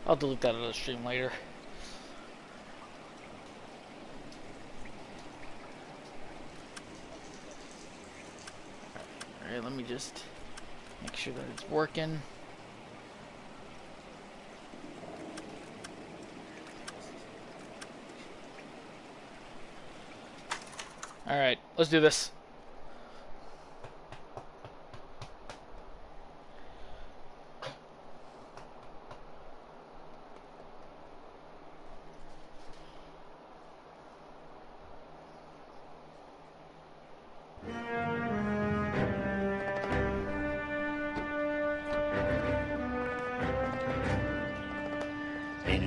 I'll delete that on the stream later. Alright, let me just make sure that it's working. Alright, let's do this.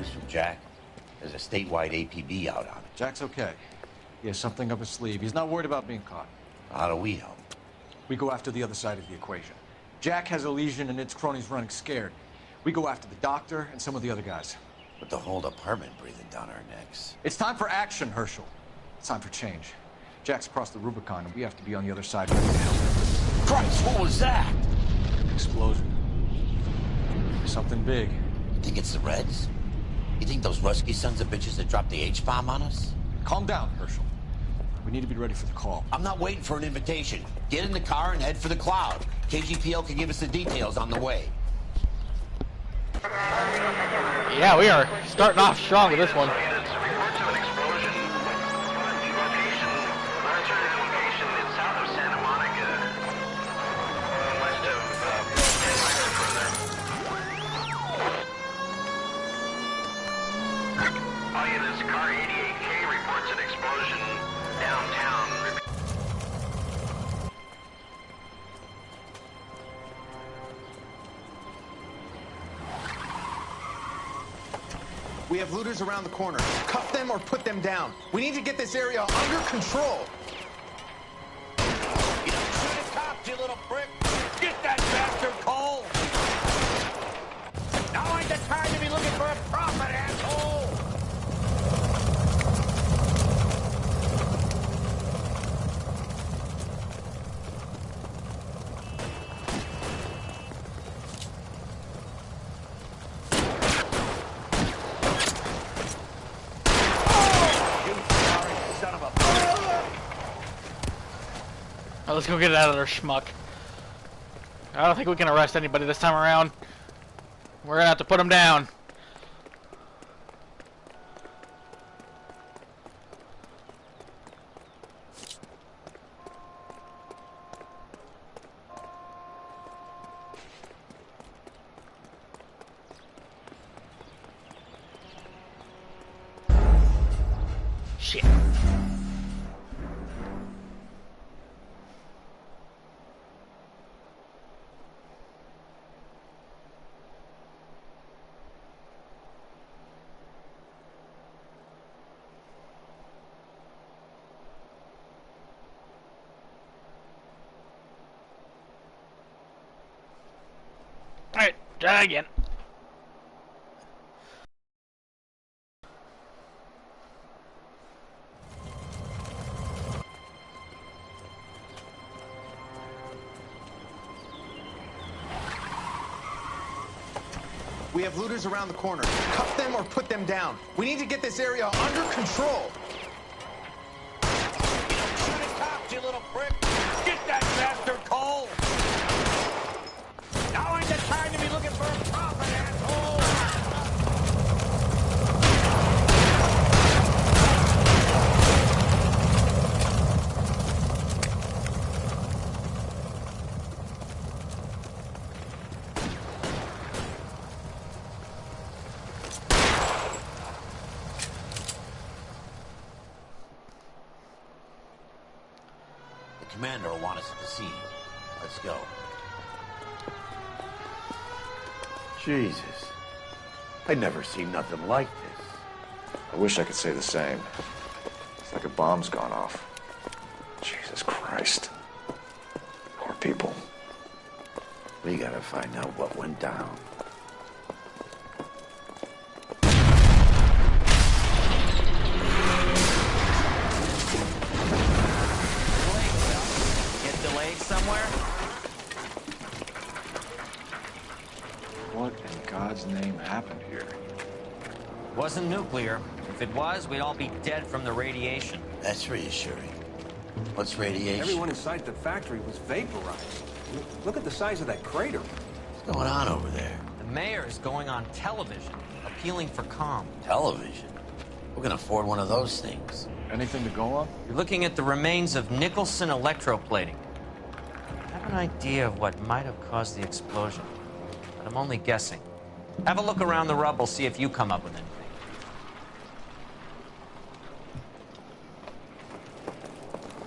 From Jack. There's a statewide APB out on it. Jack's okay. He has something up his sleeve. He's not worried about being caught. How do we help? We go after the other side of the equation. Jack has a legion and its cronies running scared. We go after the doctor and some of the other guys. With the whole department breathing down our necks. It's time for action, Herschel. It's time for change. Jack's crossed the Rubicon and we have to be on the other side ready to help. Christ, what was that? Explosion. Something big. You think it's the Reds? You think those Rusky sons of bitches that dropped the H-bomb on us? Calm down, Herschel. We need to be ready for the call. I'm not waiting for an invitation. Get in the car and head for the cloud. KGPL can give us the details on the way. Yeah, we are starting off strong with this one. We have looters around the corner. Cuff them or put them down. We need to get this area under control. You don't shoot at cops, you little prick! Get that bastard, Cole! Now ain't the time to be looking for a profit, asshole! Right, let's go get it out of there, schmuck. I don't think we can arrest anybody this time around. We're gonna have to put him down. Shit. Alright, try again. We have looters around the corner. Cuff them or put them down. We need to get this area under control. You don't shoot at cops, you little prick! Get that bastard, Cole! Now ain't the time to be looking for a profit, asshole! The commander will want us at the scene. Let's go. Jesus. I'd never seen nothing like this. I wish I could say the same. It's like a bomb's gone off. Jesus Christ. Poor people. We gotta find out what went down. Get delayed somewhere? What in God's name happened here? Wasn't nuclear. If it was, we'd all be dead from the radiation. That's reassuring. What's radiation? Everyone inside the factory was vaporized. Look at the size of that crater. What's going on over there? The mayor is going on television, appealing for calm. Television? Who can afford one of those things? Anything to go on? You're looking at the remains of Nicholson electroplating. I have an idea of what might have caused the explosion, but I'm only guessing. Have a look around the rubble, see if you come up with anything.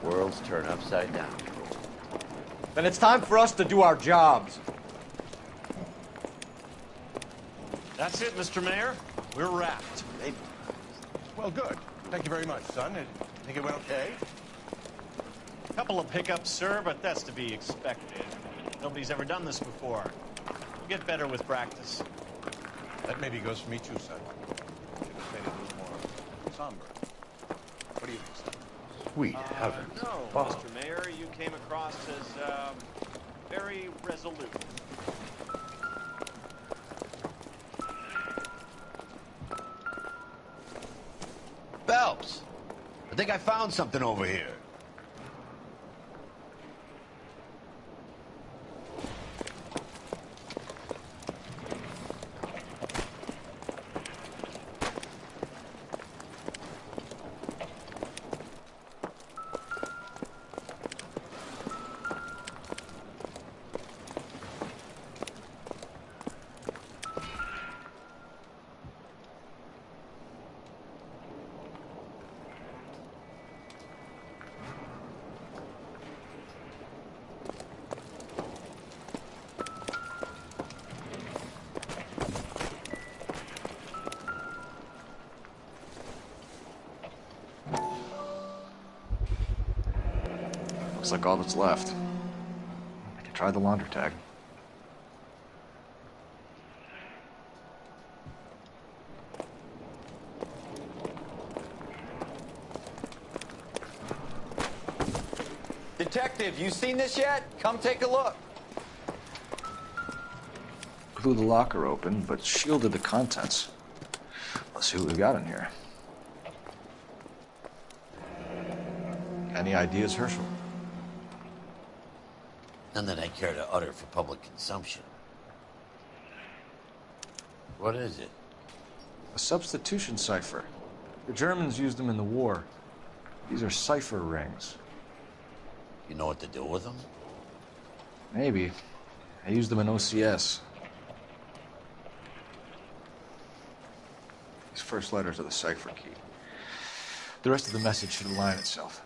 Worlds turn upside down. Then it's time for us to do our jobs. That's it, Mr. Mayor. We're wrapped. Well, good. Thank you very much, son. I think it went okay. Couple of hiccups, sir, but that's to be expected. Nobody's ever done this before. We'll get better with practice. That maybe goes for me too, son. Should have played it a little more somber. What do you think, son? Sweet heavens. No, Bob. Mr. Mayor, you came across as, very resolute. Phelps! I think I found something over here. Looks like all that's left. I can try the launder tag. Detective, you seen this yet? Come take a look. Blew the locker open, but shielded the contents. Let's see what we got in here. Any ideas, Herschel? None that I care to utter for public consumption. What is it? A substitution cipher. The Germans used them in the war. These are cipher rings. You know what to do with them? Maybe. I used them in OCS. These first letters are the cipher key. The rest of the message should align itself.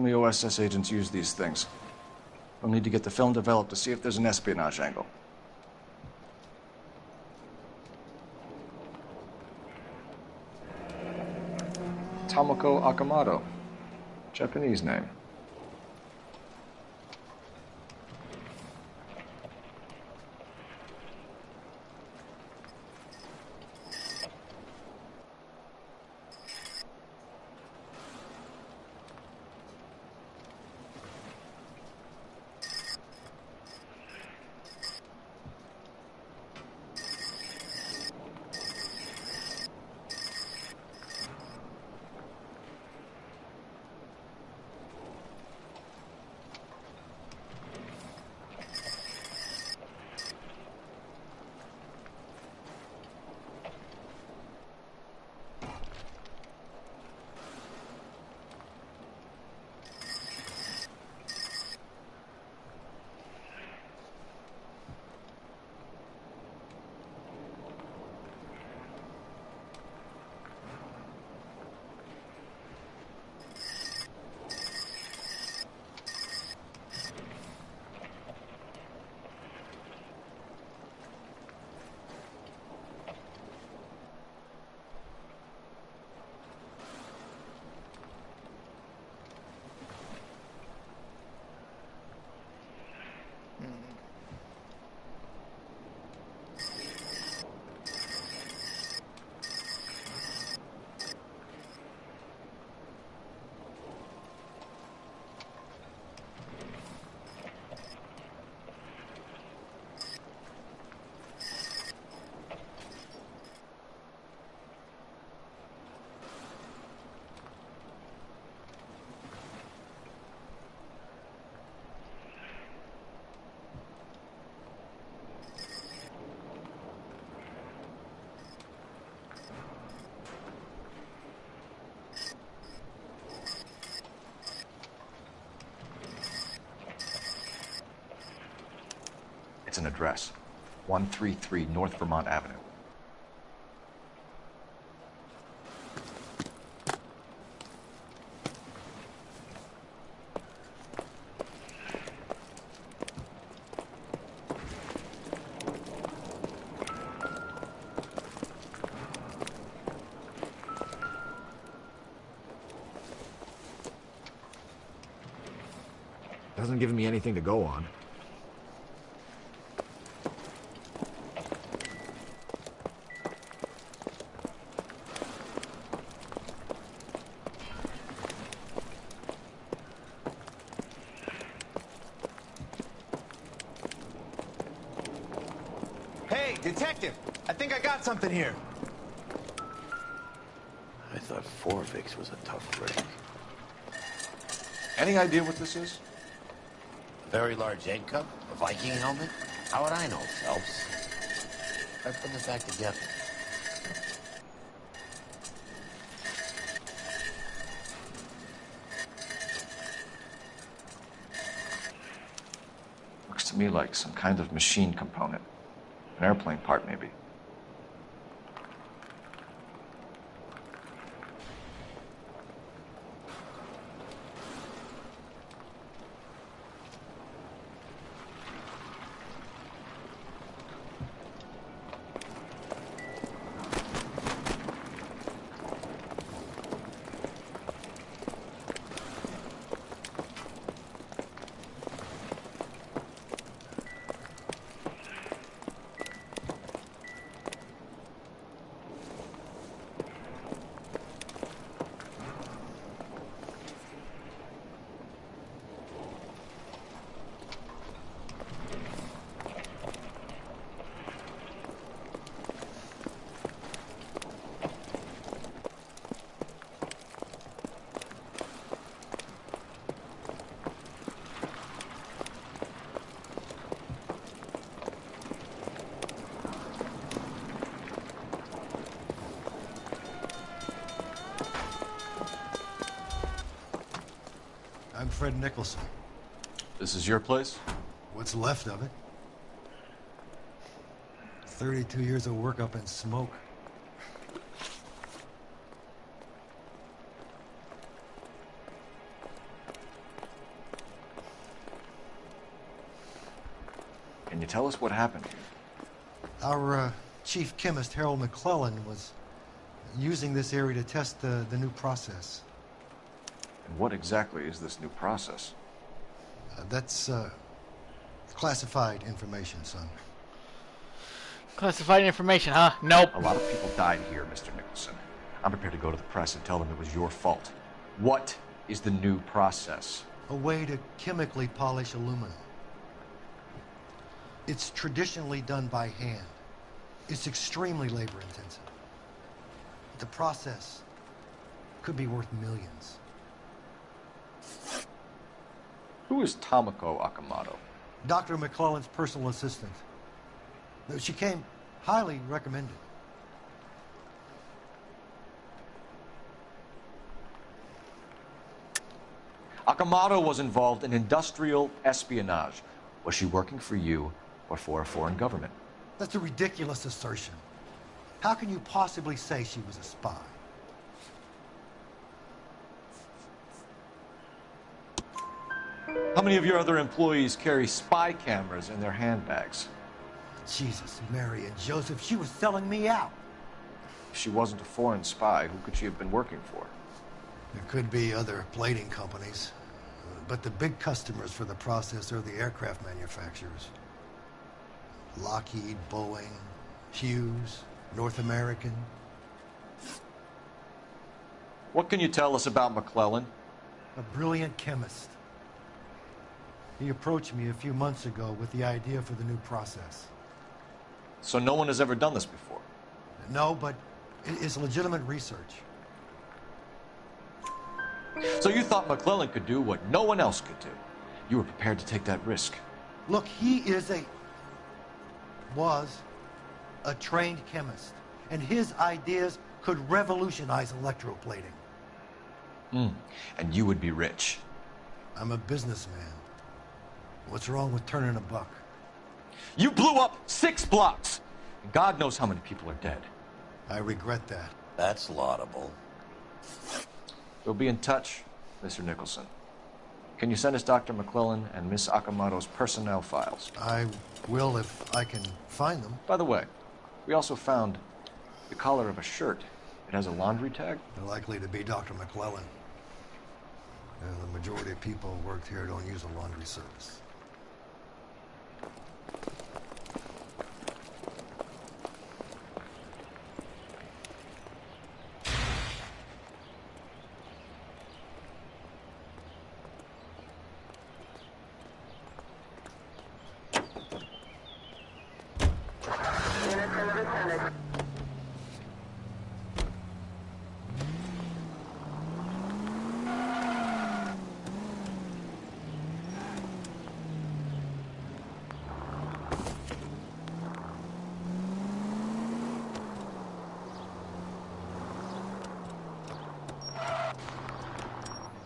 Only OSS agents use these things. We'll need to get the film developed to see if there's an espionage angle. Tomoko Akamoto. Japanese name. It's an address. 133 North Vermont Avenue. Hasn't given me anything to go on. Hey, detective! I think I got something here. I thought Forvix was a tough break. Any idea what this is? A very large egg cup? A Viking helmet? How would I know, Phelps? I put this back together. Looks to me like some kind of machine component. An airplane part, maybe. I'm Fred Nicholson. This is your place? What's left of it? 32 years of work up in smoke. Can you tell us what happened? Our chief chemist, Harold McClellan, was using this area to test the new process. And what exactly is this new process? That's classified information, son. Classified information, huh? Nope. A lot of people died here, Mr. Nicholson. I'm prepared to go to the press and tell them it was your fault. What is the new process? A way to chemically polish aluminum. It's traditionally done by hand. It's extremely labor intensive. The process could be worth millions. Who is Tomoko Akamoto? Dr. McClellan's personal assistant. She came highly recommended. Akamoto was involved in industrial espionage. Was she working for you or for a foreign government? That's a ridiculous assertion. How can you possibly say she was a spy? How many of your other employees carry spy cameras in their handbags? Jesus, Mary, and Joseph, she was selling me out. If she wasn't a foreign spy, who could she have been working for? There could be other plating companies, but the big customers for the process are the aircraft manufacturers. Lockheed, Boeing, Hughes, North American. What can you tell us about McClellan? A brilliant chemist. He approached me a few months ago with the idea for the new process. So no one has ever done this before? No, but it's legitimate research. So you thought McClellan could do what no one else could do? You were prepared to take that risk? Look, he was a trained chemist, and his ideas could revolutionize electroplating. And you would be rich? I'm a businessman. What's wrong with turning a buck? You blew up 6 blocks! And God knows how many people are dead. I regret that. That's laudable. We'll be in touch, Mr. Nicholson. Can you send us Dr. McClellan and Miss Akamoto's personnel files? I will if I can find them. By the way, we also found the collar of a shirt. It has a laundry tag. They're likely to be Dr. McClellan. The majority of people who worked here don't use a laundry service.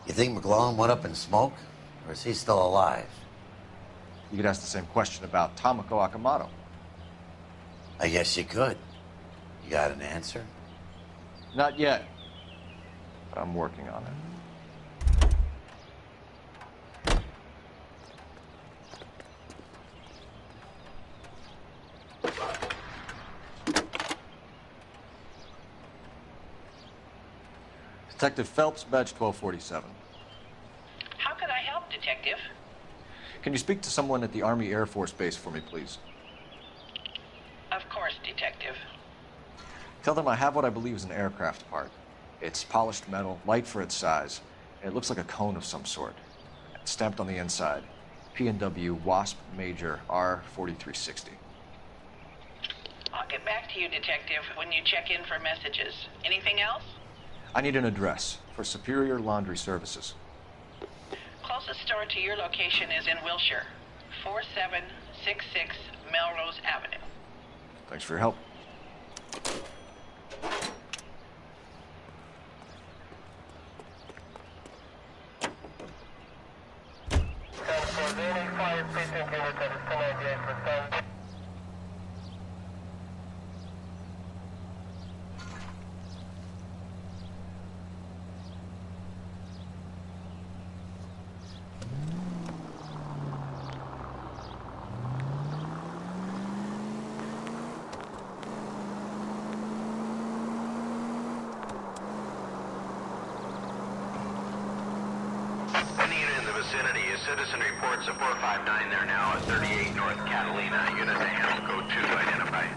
You think McClellan went up in smoke? Or is he still alive? You could ask the same question about Tomoko Akamoto. I guess you could. You got an answer? Not yet, but I'm working on it. Detective Phelps, badge 1247. How can I help, Detective? Can you speak to someone at the Army Air Force Base for me, please? Of course, Detective. Tell them I have what I believe is an aircraft part. It's polished metal, light for its size, and it looks like a cone of some sort. It's stamped on the inside. P&W Wasp Major R4360. I'll get back to you, Detective, when you check in for messages. Anything else? I need an address for Superior Laundry Services. Closest store to your location is in Wilshire, 4766 Melrose Avenue. Thanks for your help. vicinity. A citizen reports a 459 there now at 38 North Catalina. Unit to handle code 2 to identify.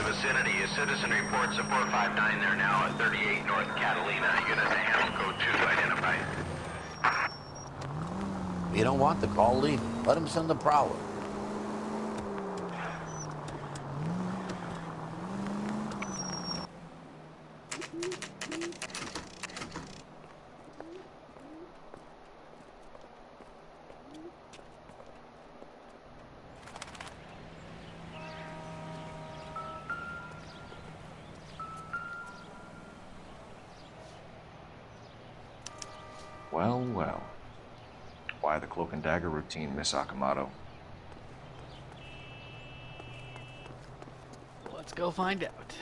Vicinity. A citizen reports a 459 there now at 38 North Catalina. Unit to handle code 2 to identify. You don't want the call, leave it. Let him send the prowler. Well, well. Why the cloak and dagger routine, Miss Akamoto? Let's go find out.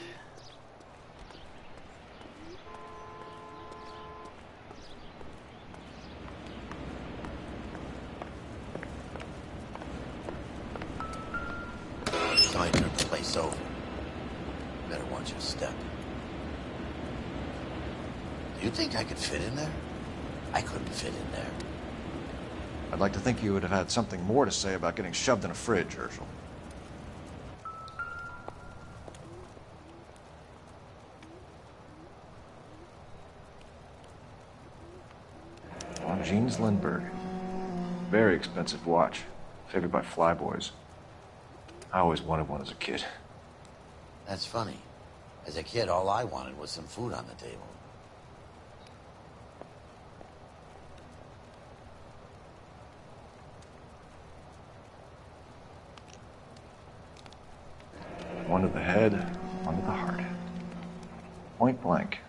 Somebody turned the place over. Better watch your step. Do you think I could fit in there? I couldn't fit in there. I'd like to think you would have had something more to say about getting shoved in a fridge, Herschel. Longines Lindbergh. Very expensive watch. Favored by flyboys. I always wanted one as a kid. That's funny. As a kid, all I wanted was some food on the table. One to the head, one to the heart. Point blank.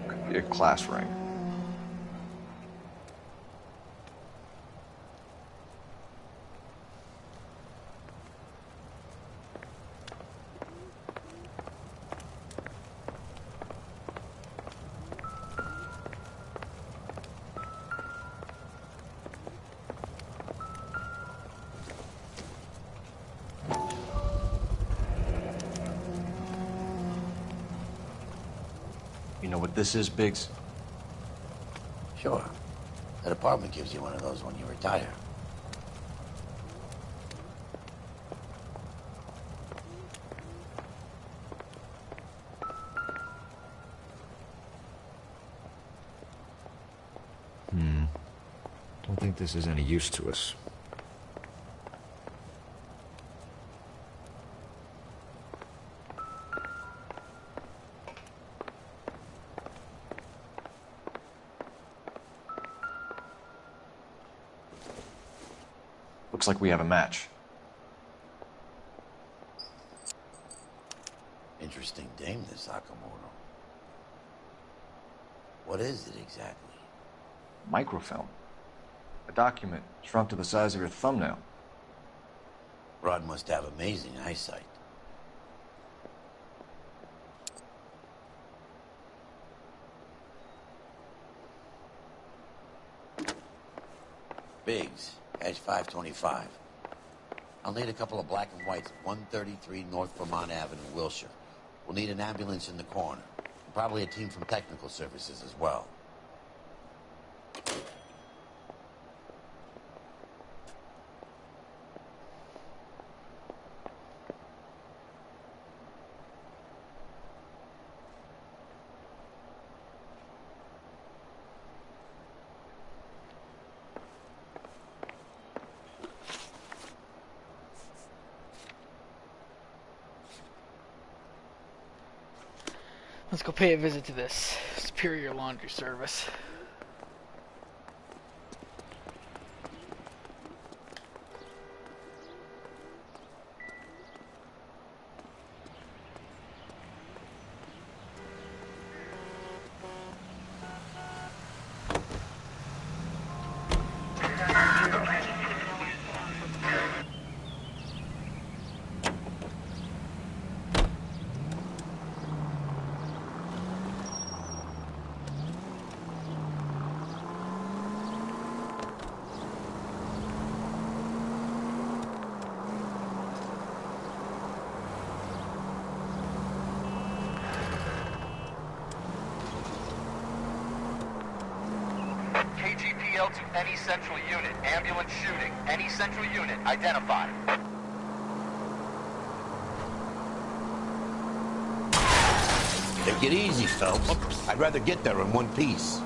Could be a class ring. You know what this is, Biggs? Sure. That apartment gives you one of those when you retire. Don't think this is any use to us. Looks like we have a match. Interesting dame, this Sakamoto. What is it exactly? Microfilm. A document shrunk to the size of your thumbnail. Rod must have amazing eyesight. Biggs, Edge 525. I'll need a couple of black and whites at 133 North Vermont Avenue, Wilshire. We'll need an ambulance in the corner. And probably a team from technical services as well. Let's go pay a visit to this Superior Laundry Service. KGPL to any central unit. Ambulance shooting. Any central unit. Identify. Take it easy, Phelps. I'd rather get there in one piece.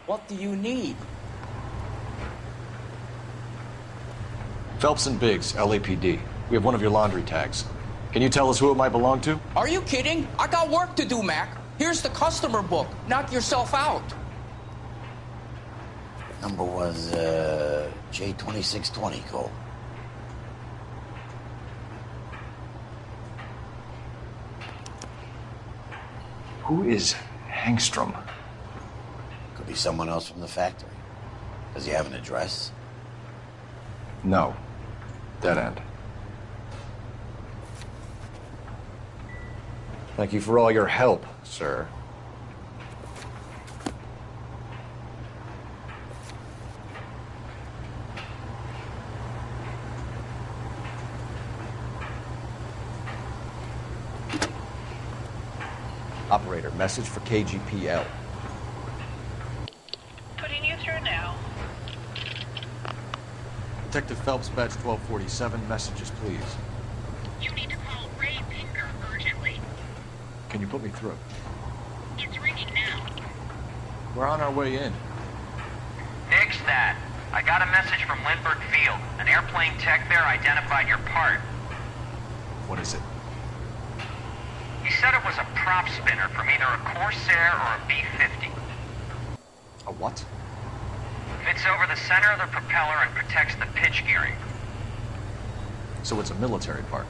What do you need? Phelps and Biggs, LAPD. We have one of your laundry tags. Can you tell us who it might belong to? Are you kidding? I got work to do, Mac. Here's the customer book. Knock yourself out. Number was, J2620, Cole. Who is Hangstrom? Could be someone else from the factory. Does he have an address? No. Dead end. Thank you for all your help, sir. Operator, message for KGPL. Putting you through now. Detective Phelps, badge 1247, messages, please. You need to call Ray Pinker urgently. Can you put me through? It's ringing now. We're on our way in. Nix that. I got a message from Lindbergh Field. An airplane tech there identified your part. What is it? He said it was a prop spinner from either a Corsair or a B-50. A what? Fits over the center of the propeller and protects the pitch gearing. So it's a military part.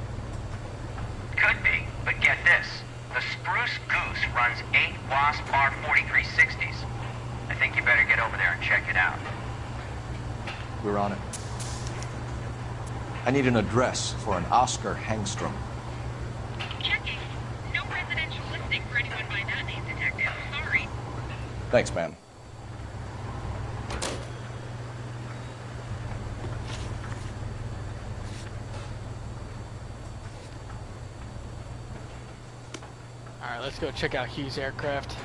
Could be, but get this. The Spruce Goose runs 8 Wasp R-4360s. I think you better get over there and check it out. We're on it. I need an address for an Oscar Hangstrom. Checking. No residential listing for anyone by that name, Detective. Sorry. Thanks, ma'am. Alright, let's go check out Hughes Aircraft.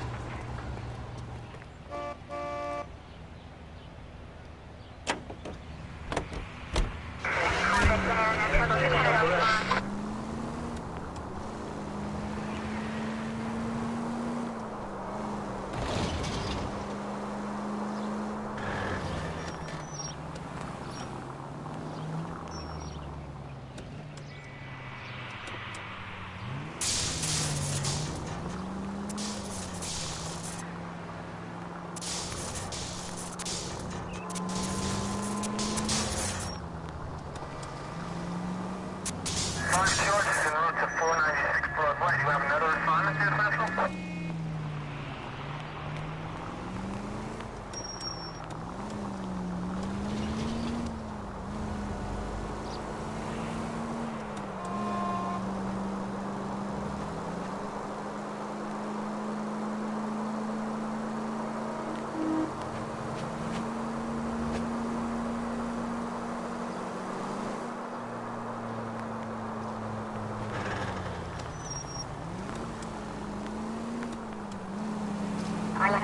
This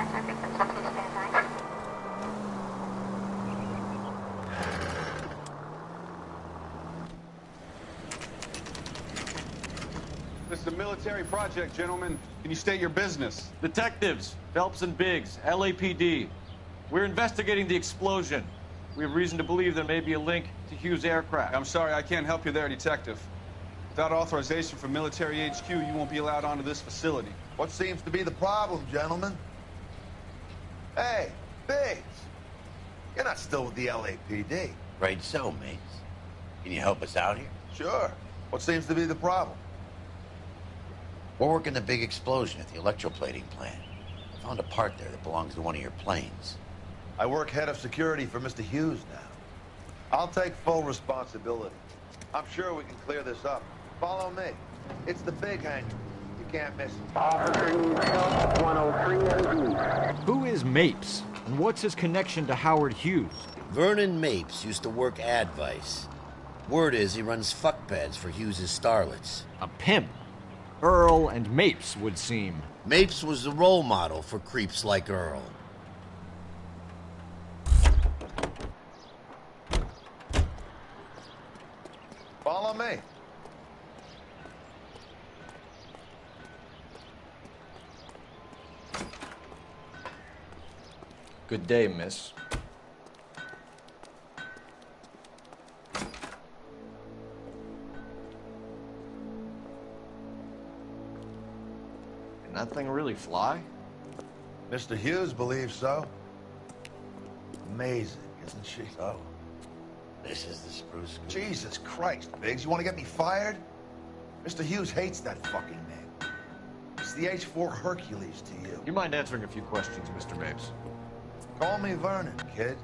is a military project, gentlemen. Can you state your business? Detectives, Phelps and Biggs, LAPD. We're investigating the explosion. We have reason to believe there may be a link to Hughes' aircraft. I'm sorry, I can't help you there, Detective. Without authorization from military HQ, you won't be allowed onto this facility. What seems to be the problem, gentlemen? Hey, Biggs. You're not still with the LAPD. Right so, mates. Can you help us out here? Sure. What seems to be the problem? We're working the big explosion at the electroplating plant. I found a part there that belongs to one of your planes. I work head of security for Mr. Hughes now. I'll take full responsibility. I'm sure we can clear this up. Follow me. It's the big hangar. You can't miss it. Officer needs help, 103 AD. Who is Mapes, and what's his connection to Howard Hughes? Vernon Mapes used to work Advice. Word is he runs fuck beds for Hughes' starlets. A pimp. Earl and Mapes would seem. Mapes was the role model for creeps like Earl. Follow me. Good day, miss. Can that thing really fly? Mr. Hughes believes so. Amazing, isn't she? So, this is the spruce goose. Jesus Christ, Biggs, you want to get me fired? Mr. Hughes hates that fucking name. It's the H-4 Hercules to you. You mind answering a few questions, Mr. Mapes? Call me Vernon, kid.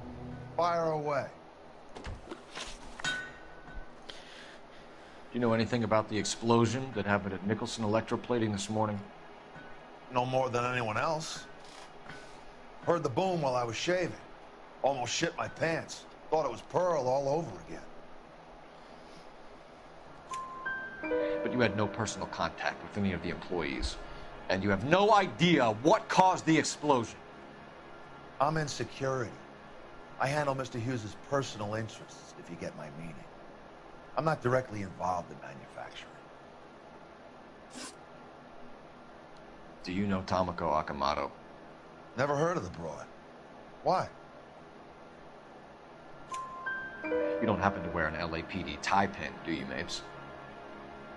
Fire away. Do you know anything about the explosion that happened at Nicholson Electroplating this morning? No more than anyone else. Heard the boom while I was shaving. Almost shit my pants. Thought it was Pearl all over again. But you had no personal contact with any of the employees. And you have no idea what caused the explosion. I'm in security. I handle Mr. Hughes' personal interests, if you get my meaning. I'm not directly involved in manufacturing. Do you know Tomoko Akamoto? Never heard of the broad. Why? You don't happen to wear an LAPD tie pin, do you, Mapes?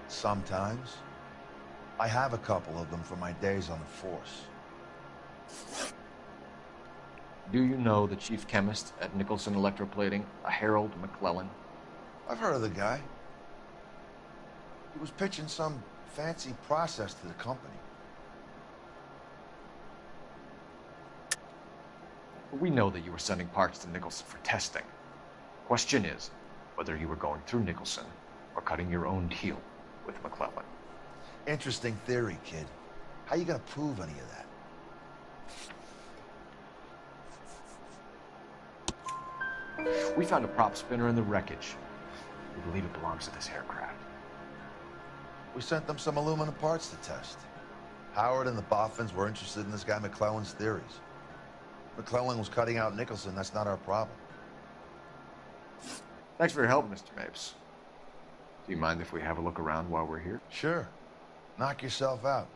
Sometimes. I have a couple of them from my days on the force. Do you know the chief chemist at Nicholson Electroplating, a Harold McClellan? I've heard of the guy. He was pitching some fancy process to the company. We know that you were sending parts to Nicholson for testing. Question is whether you were going through Nicholson or cutting your own deal with McClellan. Interesting theory, kid. How you gonna prove any of that? We found a prop spinner in the wreckage. We believe it belongs to this aircraft. We sent them some aluminum parts to test. Howard and the Boffins were interested in this guy McClellan's theories. McClellan was cutting out Nicholson. That's not our problem. Thanks for your help, Mr. Mapes. Do you mind if we have a look around while we're here? Sure. Knock yourself out.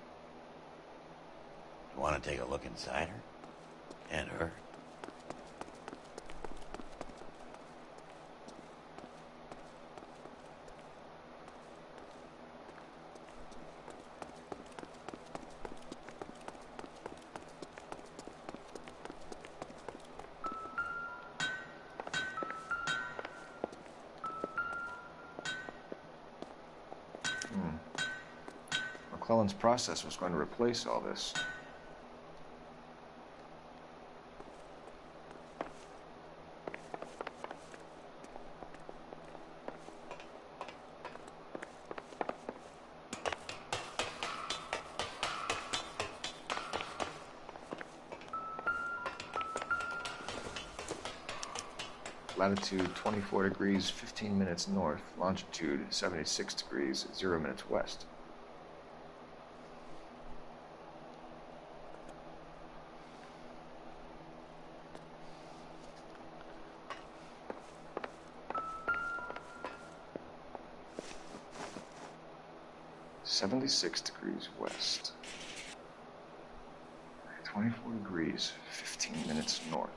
You want to take a look inside her? And her? McClellan's process was going to replace all this. Latitude 24 degrees, 15 minutes north. Longitude 76 degrees, 0 minutes west. 76 degrees west. 24 degrees, 15 minutes north.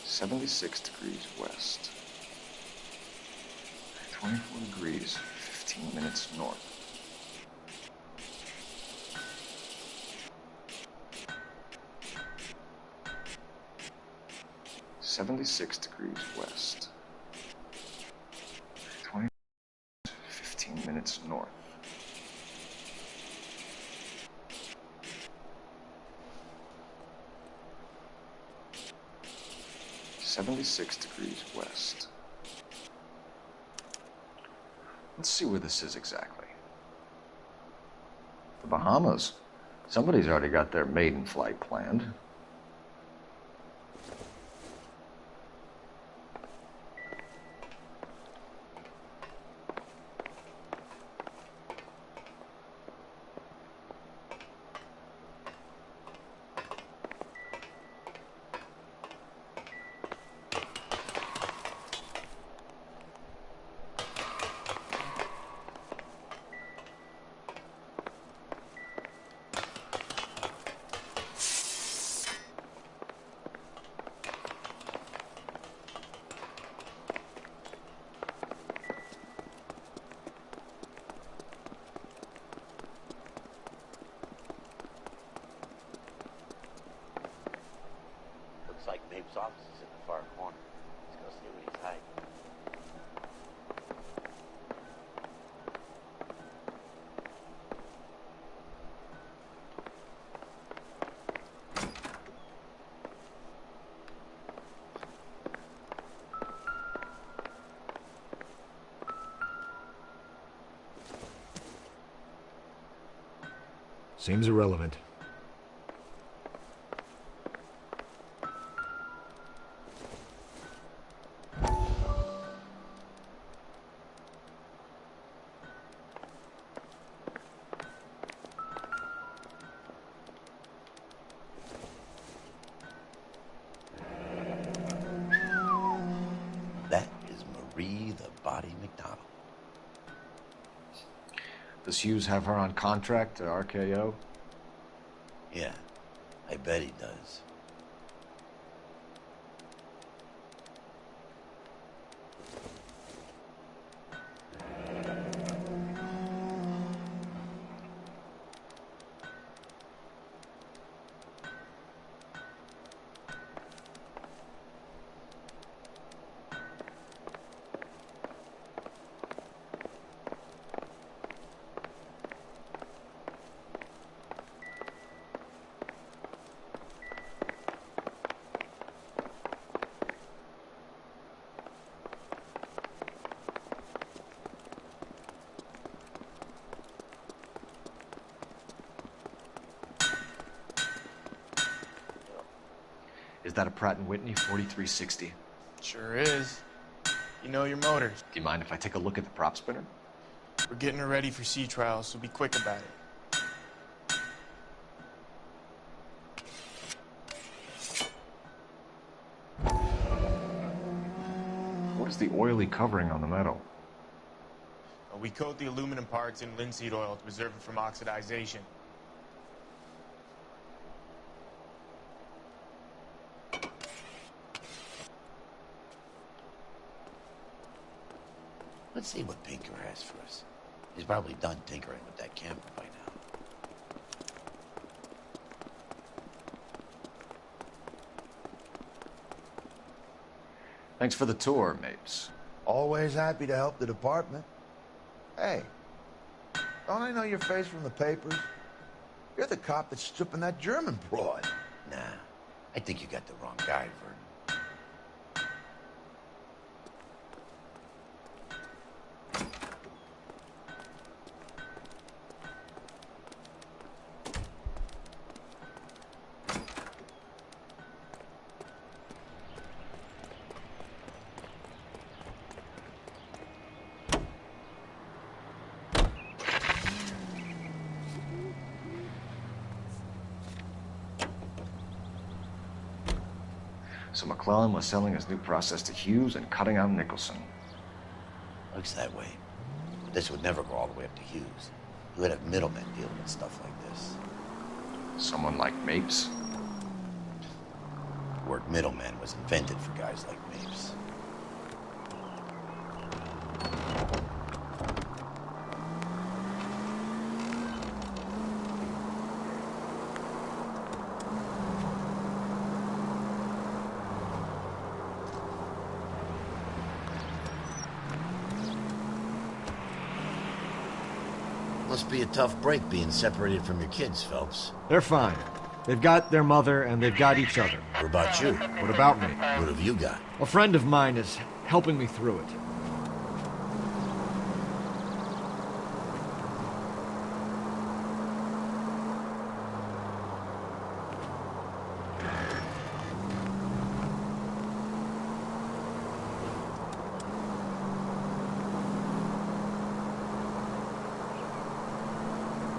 .76 degrees west. 24 degrees, 15 minutes north. .76 degrees west. 15 minutes north. .76 degrees west. Let's see where this is exactly. The Bahamas. Somebody's already got their maiden flight planned. Like Mapes' office is in the far corner. Let's go see where he's hiding. Seems irrelevant. That is Marie the Body McDonald. Does Hughes have her on contract to RKO? Yeah, I bet he does. Is that a Pratt & Whitney 4360? Sure is. You know your motors. Do you mind if I take a look at the prop spinner? We're getting her ready for sea trials, so be quick about it. What is the oily covering on the metal? We coat the aluminum parts in linseed oil to preserve it from oxidization. Let's see what Pinker has for us. He's probably done tinkering with that camera by now. Thanks for the tour, Mapes. Always happy to help the department. Hey, don't I know your face from the papers? You're the cop that's stripping that German broad. Nah, I think you got the wrong guy, Vernon. So McClellan was selling his new process to Hughes and cutting out Nicholson. Looks that way. But this would never go all the way up to Hughes. He would have middlemen dealing with stuff like this. Someone like Mapes? The word middleman was invented for guys like Mapes. Must be a tough break being separated from your kids, Phelps. They're fine. They've got their mother and they've got each other. What about you? What about me? What have you got? A friend of mine is helping me through it.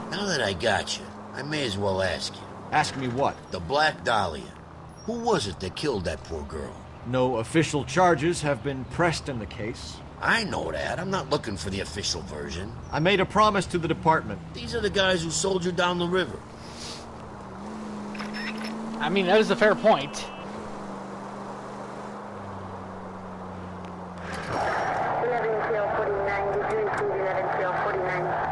Now that I got you, I may as well ask you. Ask me what? The Black Dahlia. Who was it that killed that poor girl? No official charges have been pressed in the case. I know that. I'm not looking for the official version. I made a promise to the department. These are the guys who sold you down the river. I mean, that is a fair point. 11-49, did you receive 11-49?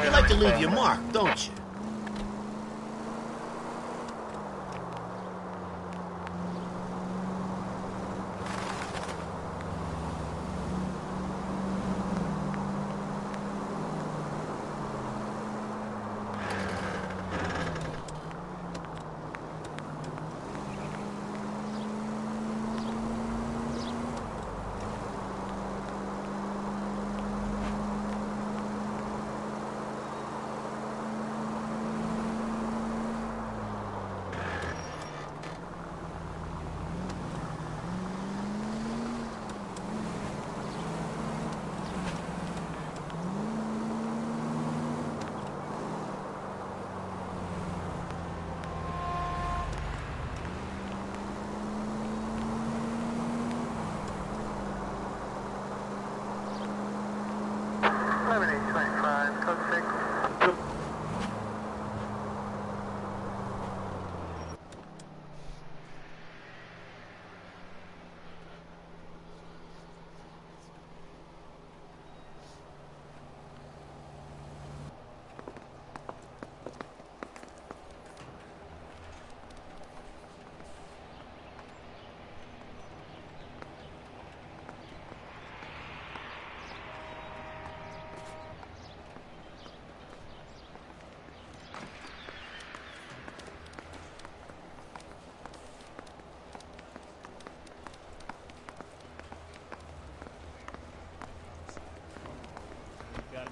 You like to leave your mark, don't you?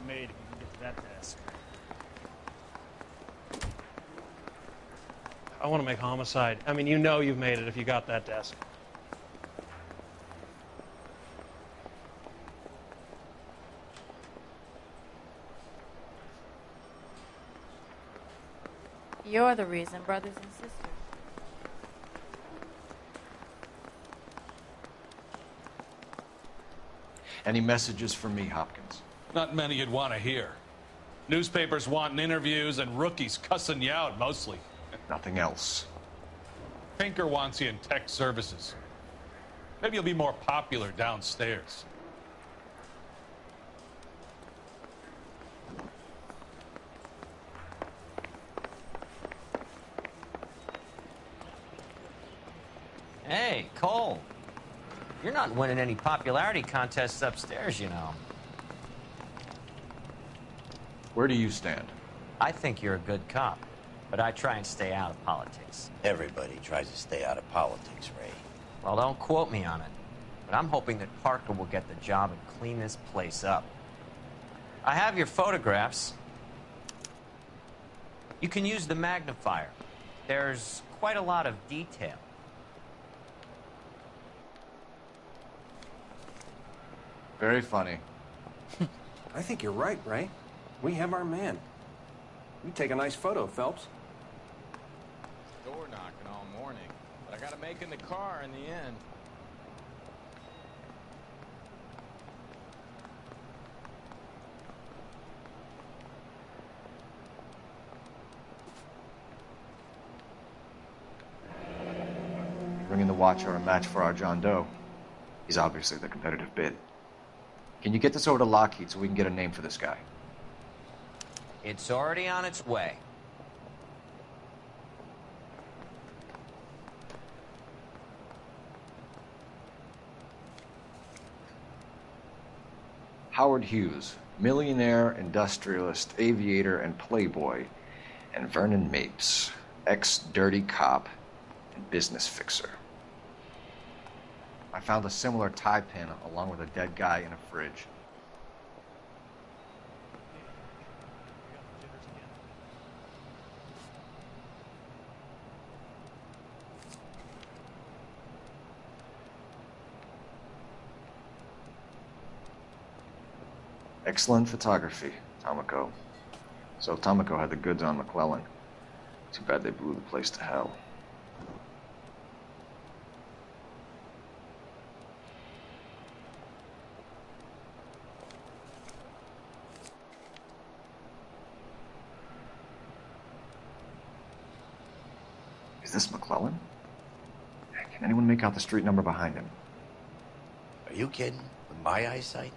Made if you can get to that desk. I want to make homicide. I mean, you know you've made it if you got that desk. You're the reason, brothers and sisters. Any messages for me, Hopkins? Not many you'd want to hear. Newspapers wanting interviews and rookies cussing you out, mostly. Nothing else. Pinker wants you in tech services. Maybe you'll be more popular downstairs. Hey, Cole. You're not winning any popularity contests upstairs, you know. Where do you stand? I think you're a good cop, but I try and stay out of politics. Everybody tries to stay out of politics, Ray. Well, don't quote me on it, but I'm hoping that Parker will get the job and clean this place up. I have your photographs. You can use the magnifier. There's quite a lot of detail. Very funny. I think you're right, Ray. We have our man. You take a nice photo, Phelps. Door knocking all morning, but I gotta make in the car in the end. Bringing the Watcher a match for our John Doe. He's obviously the competitive bid. Can you get this over to Lockheed so we can get a name for this guy? It's already on its way. Howard Hughes, millionaire, industrialist, aviator, and playboy, and Vernon Mapes, ex-dirty cop and business fixer. I found a similar tie pin along with a dead guy in a fridge. Excellent photography, Tomoko. So Tomoko had the goods on McClellan. Too bad they blew the place to hell. Is this McClellan? Can anyone make out the street number behind him? Are you kidding? With my eyesight?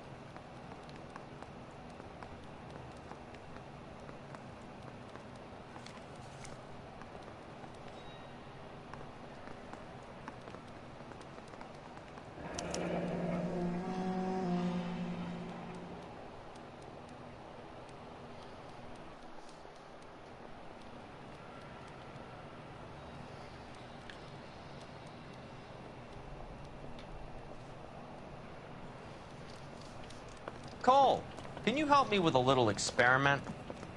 Cole, can you help me with a little experiment?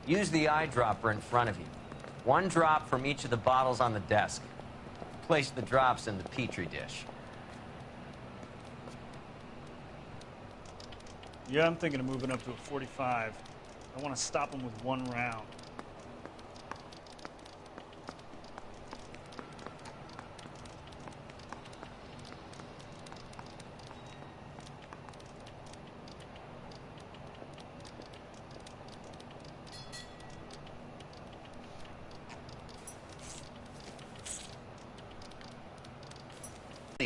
Use the eyedropper in front of you. One drop from each of the bottles on the desk. Place the drops in the Petri dish. Yeah, I'm thinking of moving up to a 45. I want to stop him with one round.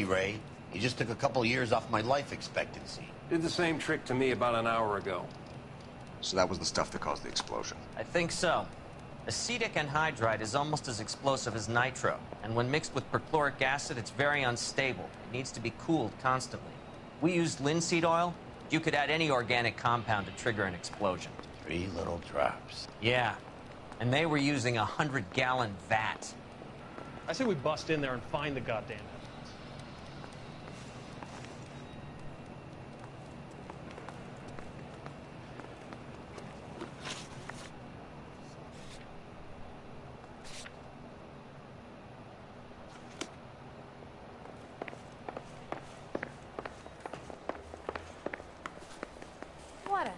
Ray, you just took a couple years off my life expectancy. Did the same trick to me about an hour ago. So that was the stuff that caused the explosion. I think so. Acetic anhydride is almost as explosive as nitro, and when mixed with perchloric acid, it's very unstable. It needs to be cooled constantly. We used linseed oil. You could add any organic compound to trigger an explosion. 3 little drops. Yeah, and they were using a 100-gallon vat. I say we bust in there and find the goddamn evidence. What us?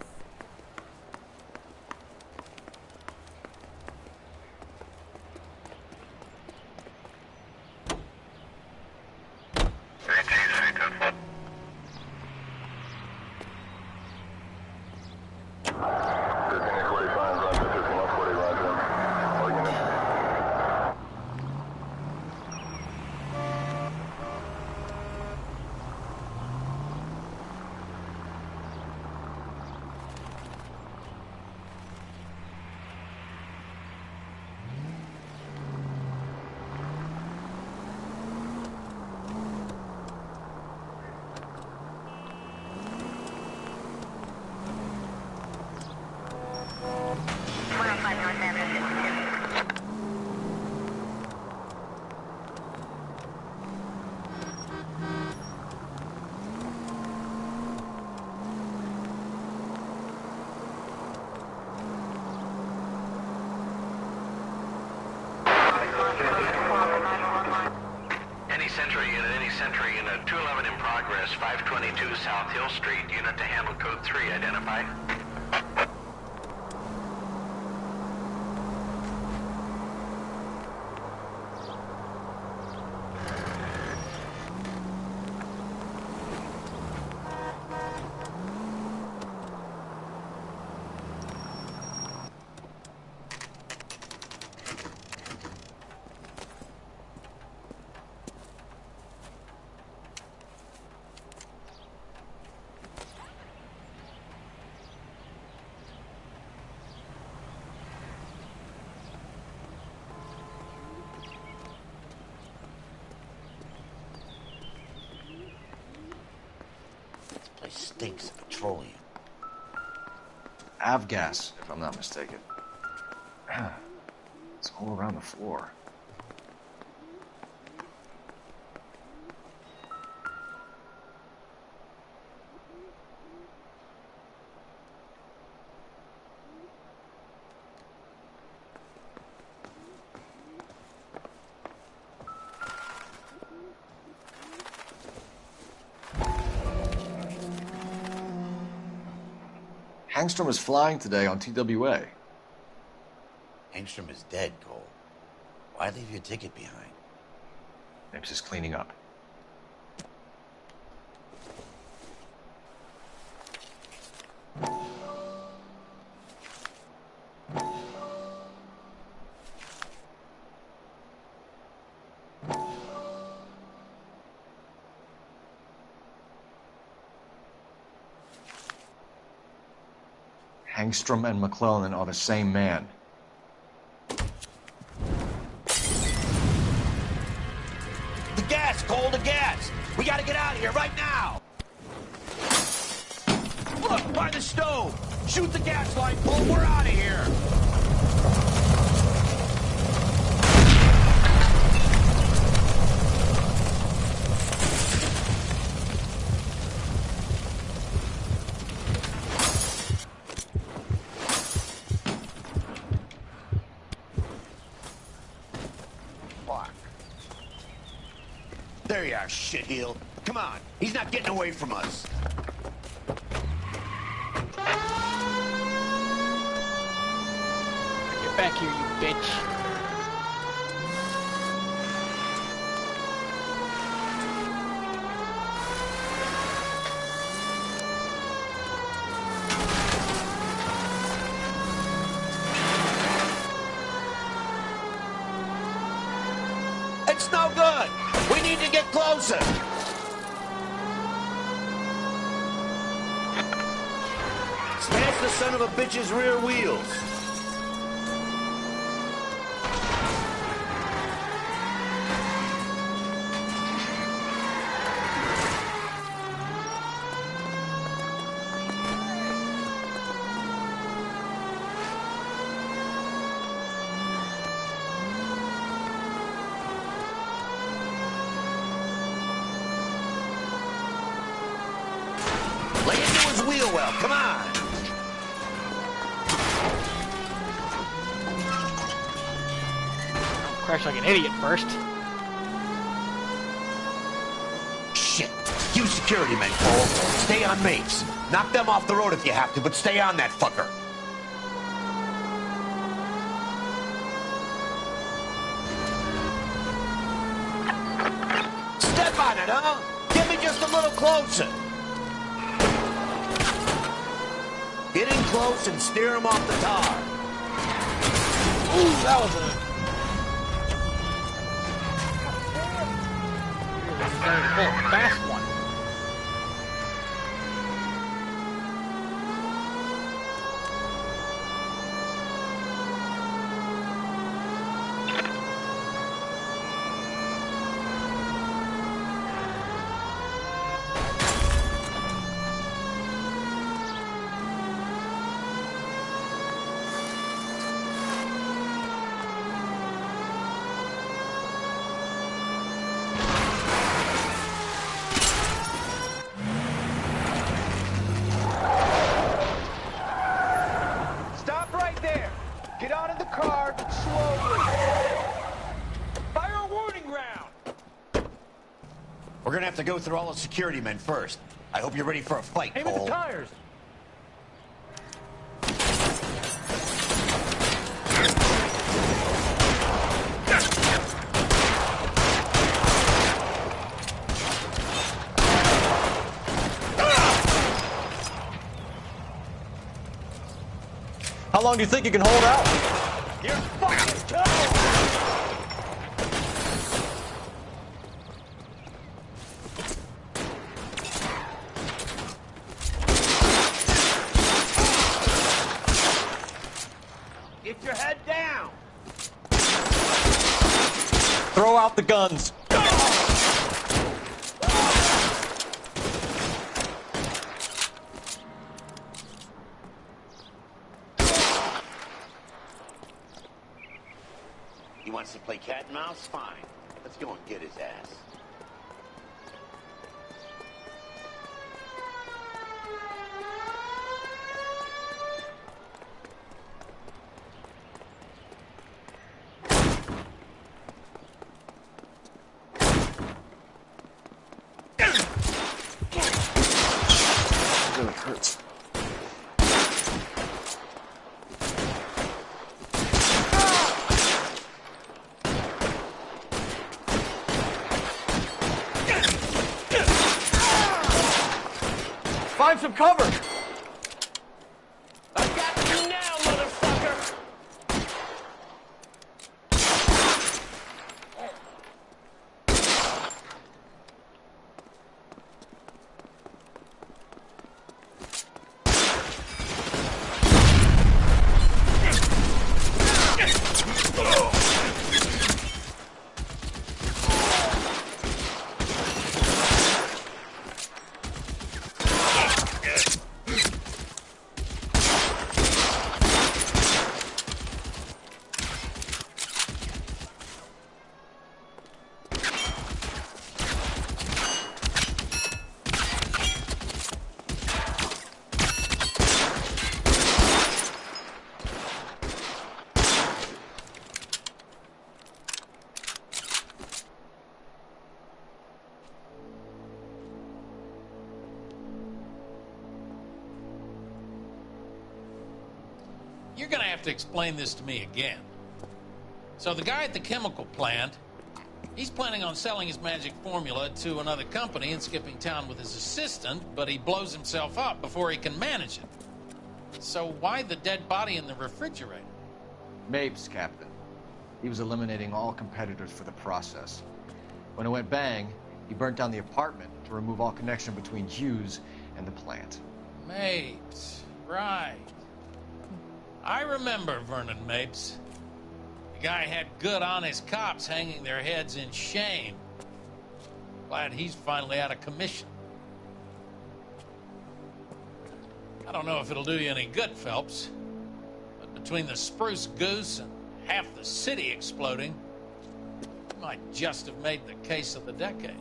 522 South Hill Street. Unit to handle code 3. Identify. Place stinks of petroleum. Avgas, if I'm not mistaken. It's all around the floor. Hangstrom was flying today on TWA. Angstrom is dead, Cole. Why leave your ticket behind? Nips is cleaning up. Hangstrom and McClellan are the same man. The gas, Cole, the gas! We gotta get out of here right now! Look, by the stove! Shoot the gas line, Cole, we're out of here! There you are, shitheel. Come on, he's not getting away from us. Get back here, you bitch. It's no good. We need to get closer. Smash the son of a bitch's rear wheels. Lay into his wheel well, come on! Crash like an idiot first. Shit! Use security men, Cole. Stay on mates. Knock them off the road if you have to, but stay on that fucker. Step on it, huh? Get me just a little closer. Get in close and steer him off the tar. Ooh, that was a fast one. We're gonna have to go through all the security men first. I hope you're ready for a fight, Aim at Cole. the tires! How long do you think you can hold out? You're fucking tough! Get your head down! Throw out the guns. He wants to play cat and mouse? Fine. Let's go and get his ass. It really hurts. Find some cover! I got you now, motherfucker! You're gonna have to explain this to me again. So the guy at the chemical plant, he's planning on selling his magic formula to another company and skipping town with his assistant, but he blows himself up before he can manage it. So why the dead body in the refrigerator? Mapes, Captain. He was eliminating all competitors for the process. When it went bang, he burnt down the apartment to remove all connection between Hughes and the plant. Mapes, right. I remember Vernon Mapes. The guy had good, honest cops hanging their heads in shame. Glad he's finally out of commission. I don't know if it'll do you any good, Phelps, but between the Spruce Goose and half the city exploding, you might just have made the case of the decade.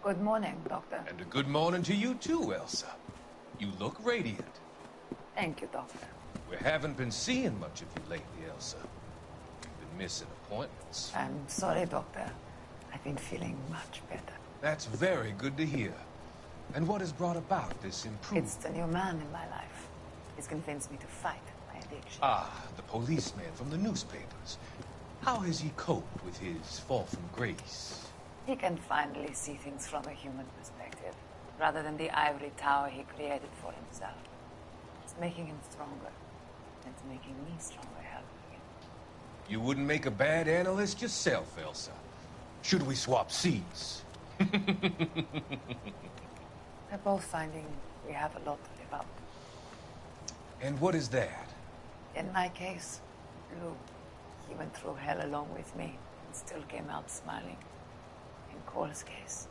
Good morning, Doctor. And a good morning to you too, Elsa. You look radiant. Thank you, Doctor. We haven't been seeing much of you lately, Elsa. You've been missing appointments. I'm sorry, Doctor. I've been feeling much better. That's very good to hear. And what has brought about this improvement? It's the new man in my life. He's convinced me to fight my addiction. Ah, the policeman from the newspapers. How has he coped with his fall from grace? He can finally see things from a human perspective, rather than the ivory tower he created for himself. It's making him stronger. It's making me stronger helping him. You wouldn't make a bad analyst yourself, Elsa. Should we swap seats? We're both finding we have a lot to live up. And what is that? In my case, Lou, he went through hell along with me and still came out smiling. In Cole's case,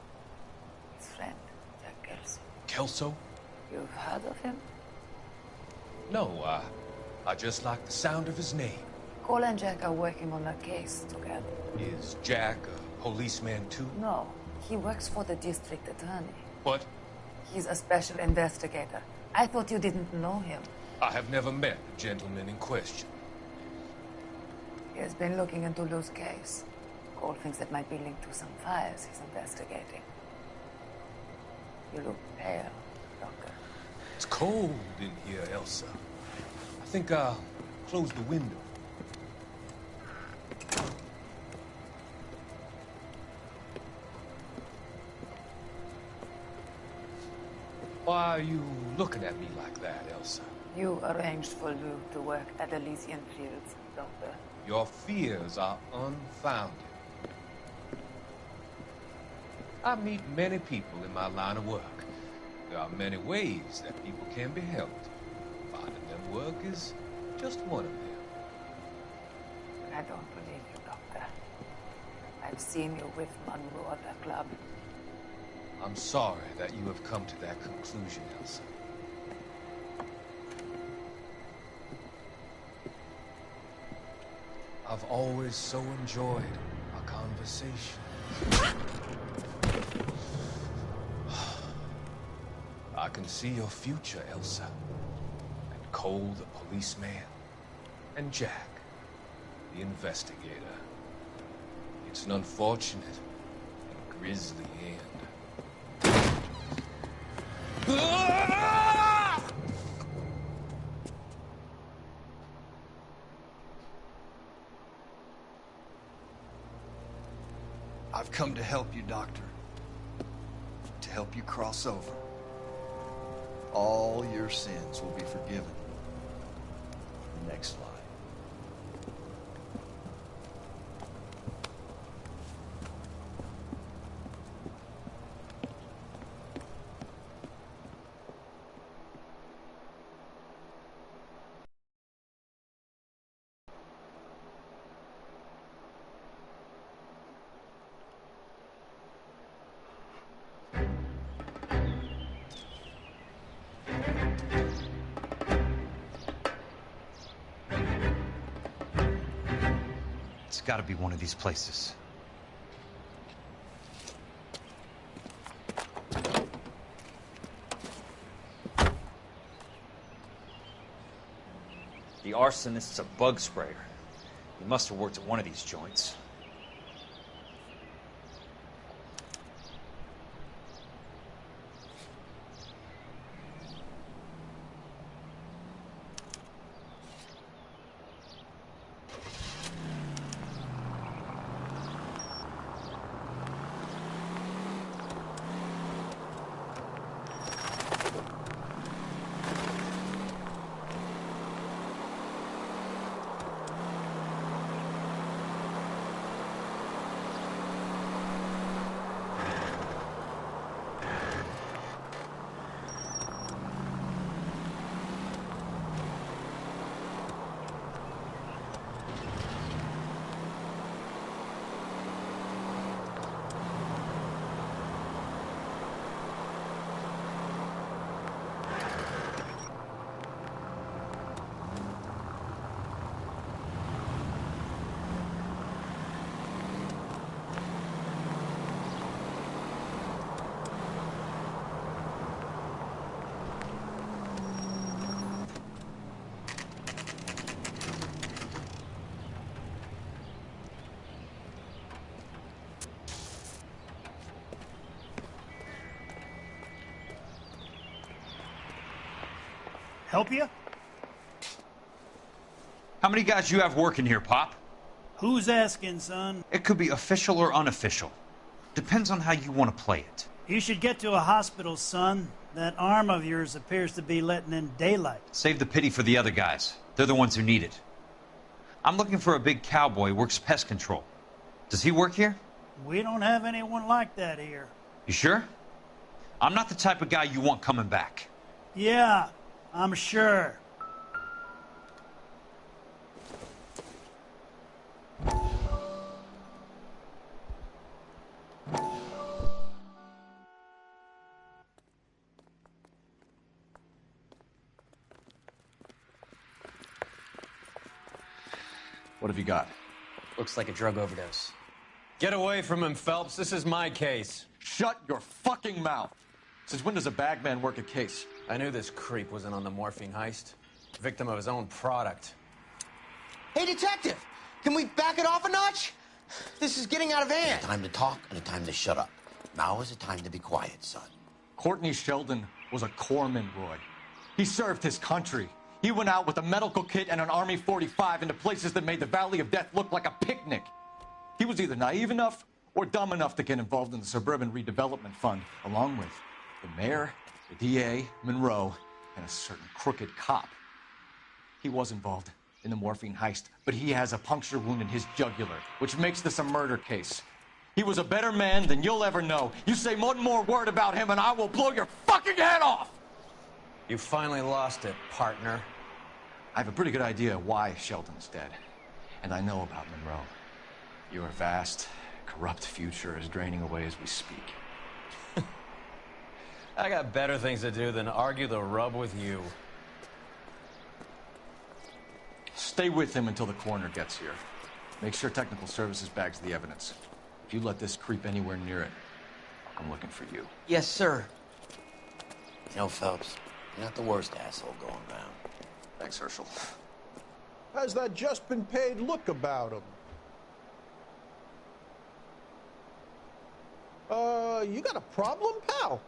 his friend, Jack Kelso. Kelso? You've heard of him? No, I just like the sound of his name. Cole and Jack are working on a case together. Is Jack a policeman too? No, he works for the district attorney. What? He's a special investigator. I thought you didn't know him. I have never met the gentleman in question. He has been looking into Lou's case. Cole thinks it might be linked to some fires he's investigating. You look pale, Doctor. It's cold in here, Elsa. I think I'll close the window. Why are you looking at me like that, Elsa? You arranged for Lou to work at Elysian Fields, Doctor. Your fears are unfounded. I meet many people in my line of work. There are many ways that people can be helped. Finding them work is just one of them. I don't believe you, Doctor. I've seen you with Monroe at the club. I'm sorry that you have come to that conclusion, Elsa. I've always so enjoyed our conversations. I can see your future, Elsa. And Cole, the policeman. And Jack, the investigator. It's an unfortunate and grisly end. I've come to help you, Doctor. To help you cross over. All your sins will be forgiven. Next slide. It's gotta be one of these places. The arsonist's a bug sprayer. He must have worked at one of these joints. Help you? How many guys you have working here, Pop? Who's asking, son? It could be official or unofficial. Depends on how you want to play it. You should get to a hospital, son. That arm of yours appears to be letting in daylight. Save the pity for the other guys. They're the ones who need it. I'm looking for a big cowboy who works pest control. Does he work here? We don't have anyone like that here. You sure? I'm not the type of guy you want coming back. Yeah, I'm sure. What have you got? Looks like a drug overdose. Get away from him, Phelps. This is my case. Shut your fucking mouth! Since when does a bagman work a case? I knew this creep was in on the morphine heist. Victim of his own product. Hey, detective! Can we back it off a notch? This is getting out of hand. There's a time to talk and a time to shut up. Now is the time to be quiet, son. Courtney Sheldon was a corpsman, Roy. He served his country. He went out with a medical kit and an Army 45 into places that made the Valley of Death look like a picnic. He was either naive enough or dumb enough to get involved in the Suburban Redevelopment Fund, along with the mayor, the DA, Monroe, and a certain crooked cop. He was involved in the morphine heist, but he has a puncture wound in his jugular, which makes this a murder case. He was a better man than you'll ever know. You say one more word about him and I will blow your fucking head off! You finally lost it, partner. I have a pretty good idea why Sheldon's dead. And I know about Monroe. Your vast, corrupt future is draining away as we speak. I got better things to do than argue the rub with you. Stay with him until the coroner gets here. Make sure technical services bags the evidence. If you let this creep anywhere near it, I'll come looking for you. Yes, sir. You know, Phelps, you're not the worst asshole going around. Thanks, Herschel. How's that just been paid look about him? You got a problem, pal?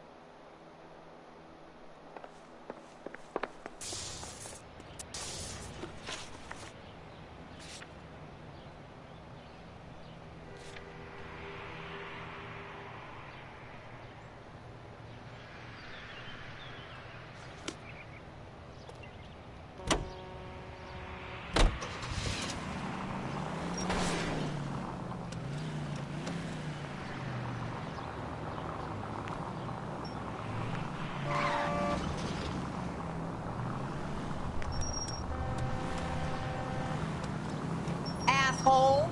Asshole!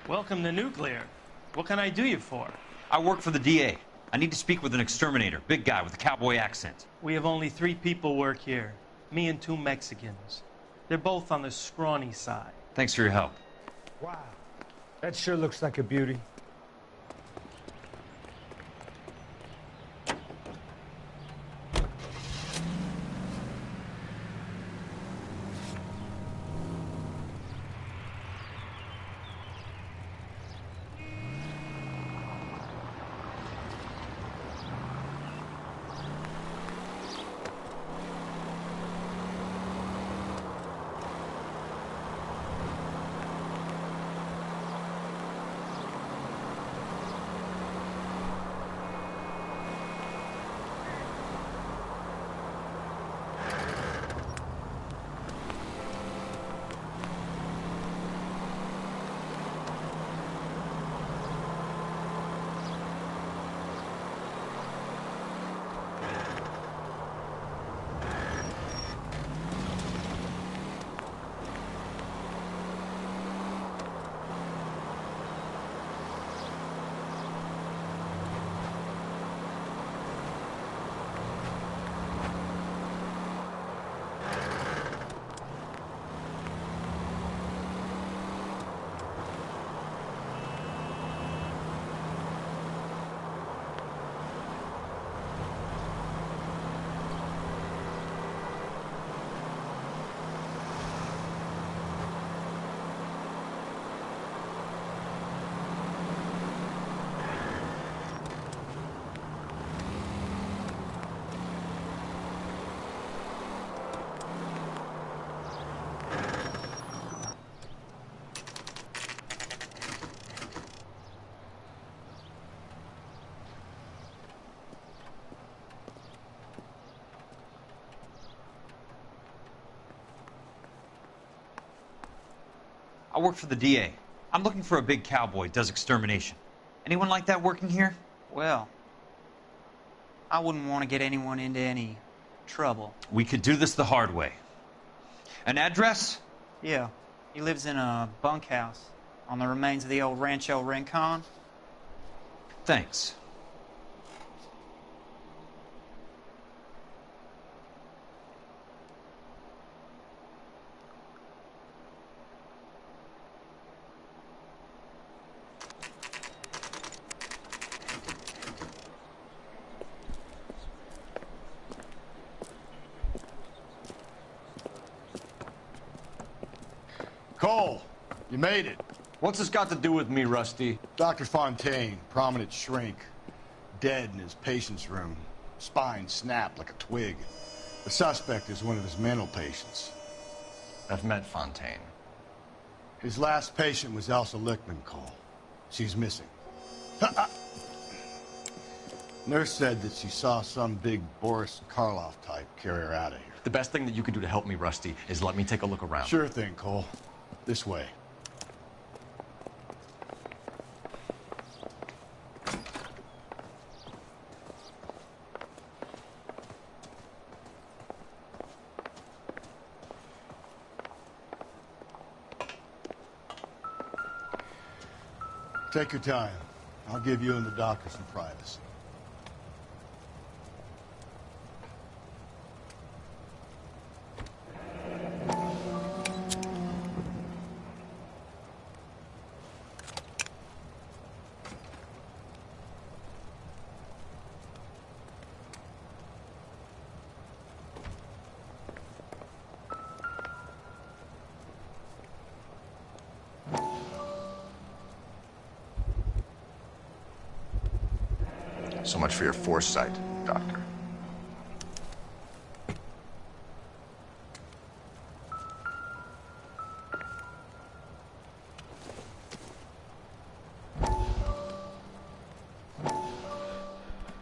Welcome to Nuclear. What can I do you for? I work for the DA. I need to speak with an exterminator, big guy with a cowboy accent. We have only 3 people work here. Me and 2 Mexicans. They're both on the scrawny side. Thanks for your help. Wow, that sure looks like a beauty. I work for the DA. I'm looking for a big cowboy, does extermination. Anyone like that working here? Well, I wouldn't want to get anyone into any trouble. We could do this the hard way. An address? Yeah, he lives in a bunkhouse on the remains of the old Rancho Rincon. Thanks. Cole, you made it. What's this got to do with me, Rusty? Dr. Fontaine, prominent shrink, dead in his patient's room. Spine snapped like a twig. The suspect is one of his mental patients. I've met Fontaine. His last patient was Elsa Lichtman, Cole. She's missing. Nurse said that she saw some big Boris Karloff type carry her out of here. The best thing that you can do to help me, Rusty, is let me take a look around. Sure thing, Cole. This way. Take your time. I'll give you and the doctor some privacy. So much for your foresight, Doctor.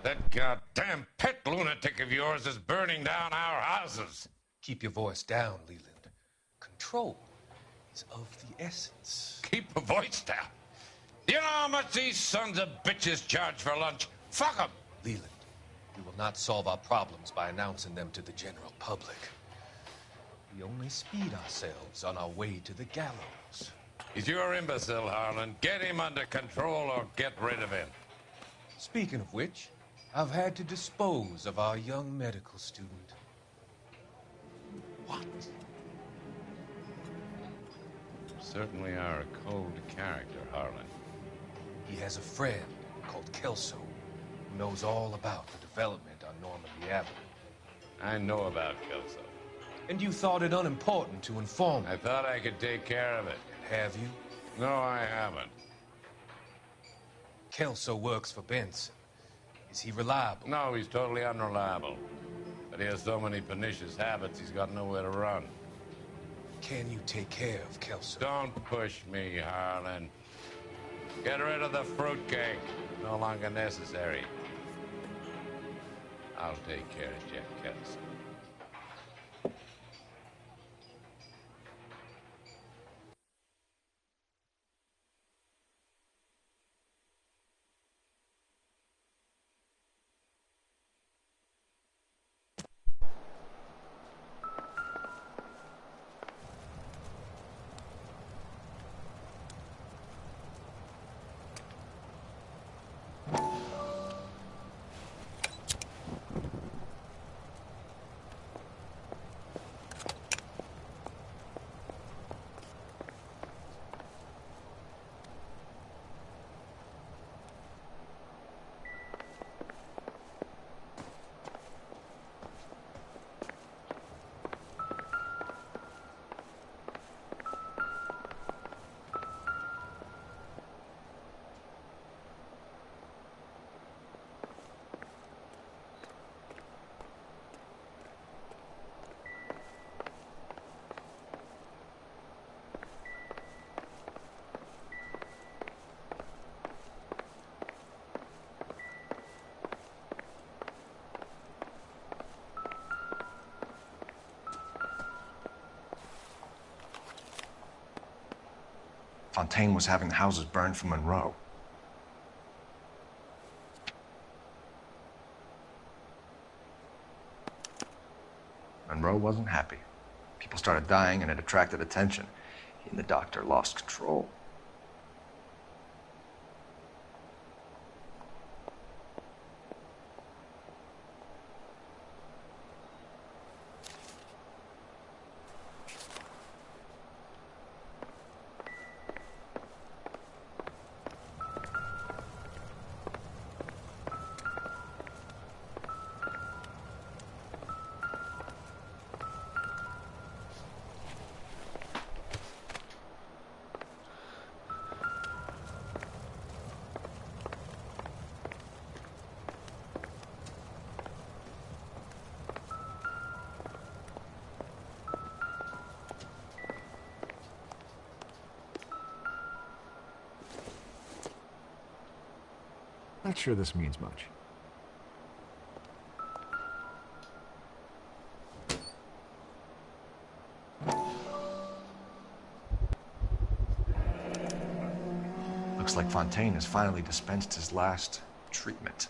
That goddamn pet lunatic of yours is burning down our houses. Keep your voice down, Leland. Control is of the essence. Keep your voice down? You know how much these sons of bitches charge for lunch? Fuck them! Leland, we will not solve our problems by announcing them to the general public. We only speed ourselves on our way to the gallows. He's your imbecile, Harlan. Get him under control or get rid of him. Speaking of which, I've had to dispose of our young medical student. What? You certainly are a cold character, Harlan. He has a friend called Kelso who knows all about the development on Normandy Avenue. I know about Kelso. And you thought it unimportant to inform me. I thought I could take care of it. And have you? No, I haven't. Kelso works for Benson. Is he reliable? No, he's totally unreliable. But he has so many pernicious habits, he's got nowhere to run. Can you take care of Kelso? Don't push me, Harlan. Get rid of the fruitcake. No longer necessary. I'll take care of Jack Kelso. Fontaine was having the houses burned for Monroe. Monroe wasn't happy. People started dying and it attracted attention. He and the doctor lost control. Not sure this means much. Looks like Fontaine has finally dispensed his last treatment.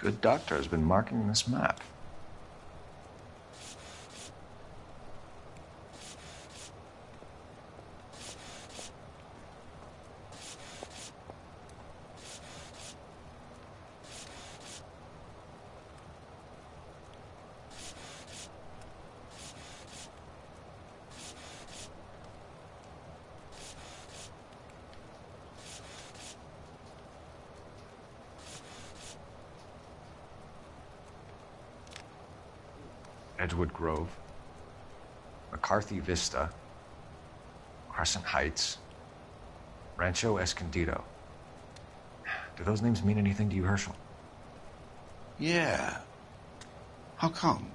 Good doctor has been marking this map. Edgewood Grove, McCarthy Vista, Crescent Heights, Rancho Escondido. Do those names mean anything to you, Herschel? Yeah. How come?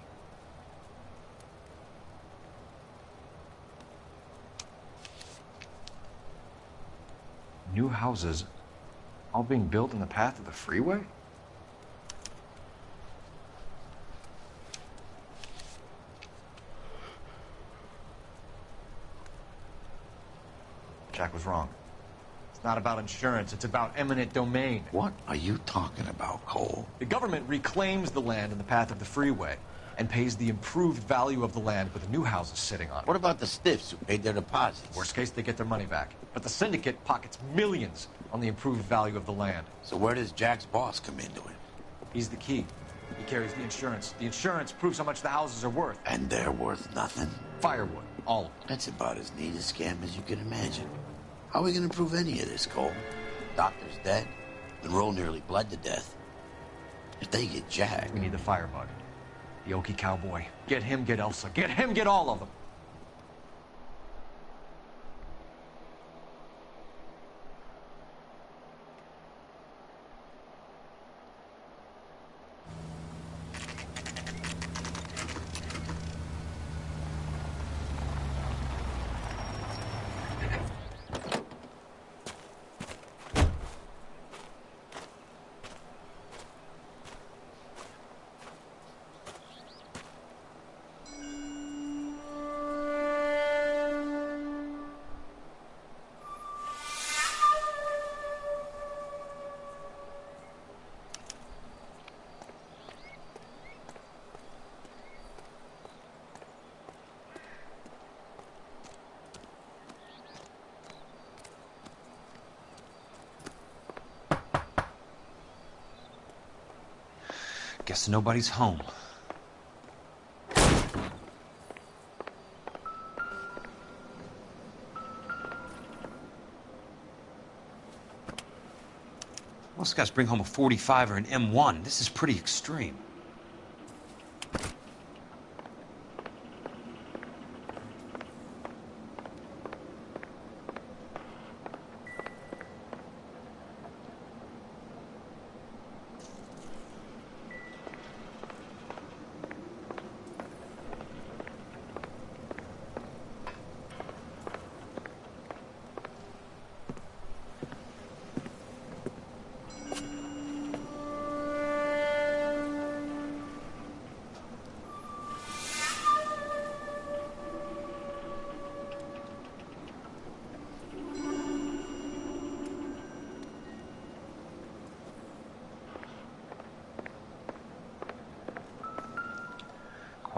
New houses all being built in the path of the freeway? Jack was wrong. It's not about insurance, it's about eminent domain. What are you talking about, Cole? The government reclaims the land in the path of the freeway and pays the improved value of the land with the new houses sitting on it. What about the stiffs who paid their deposits? Worst case, they get their money back. But the syndicate pockets millions on the improved value of the land. So where does Jack's boss come into it? He's the key. He carries the insurance. The insurance proves how much the houses are worth. And they're worth nothing? Firewood, all of it. That's about as neat a scam as you can imagine. How are we going to prove any of this, Cole? Doctor's dead. Monroe nearly bled to death. If they get Jack... We need the firebug. The Okie cowboy. Get him, get Elsa. Get him, get all of them. Guess nobody's home. Most guys bring home a 45 or an M1. This is pretty extreme.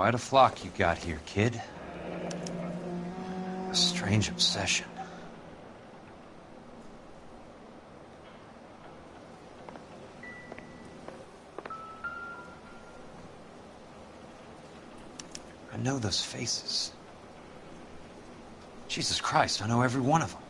Quite a flock you got here, kid. A strange obsession. I know those faces. Jesus Christ, I know every one of them.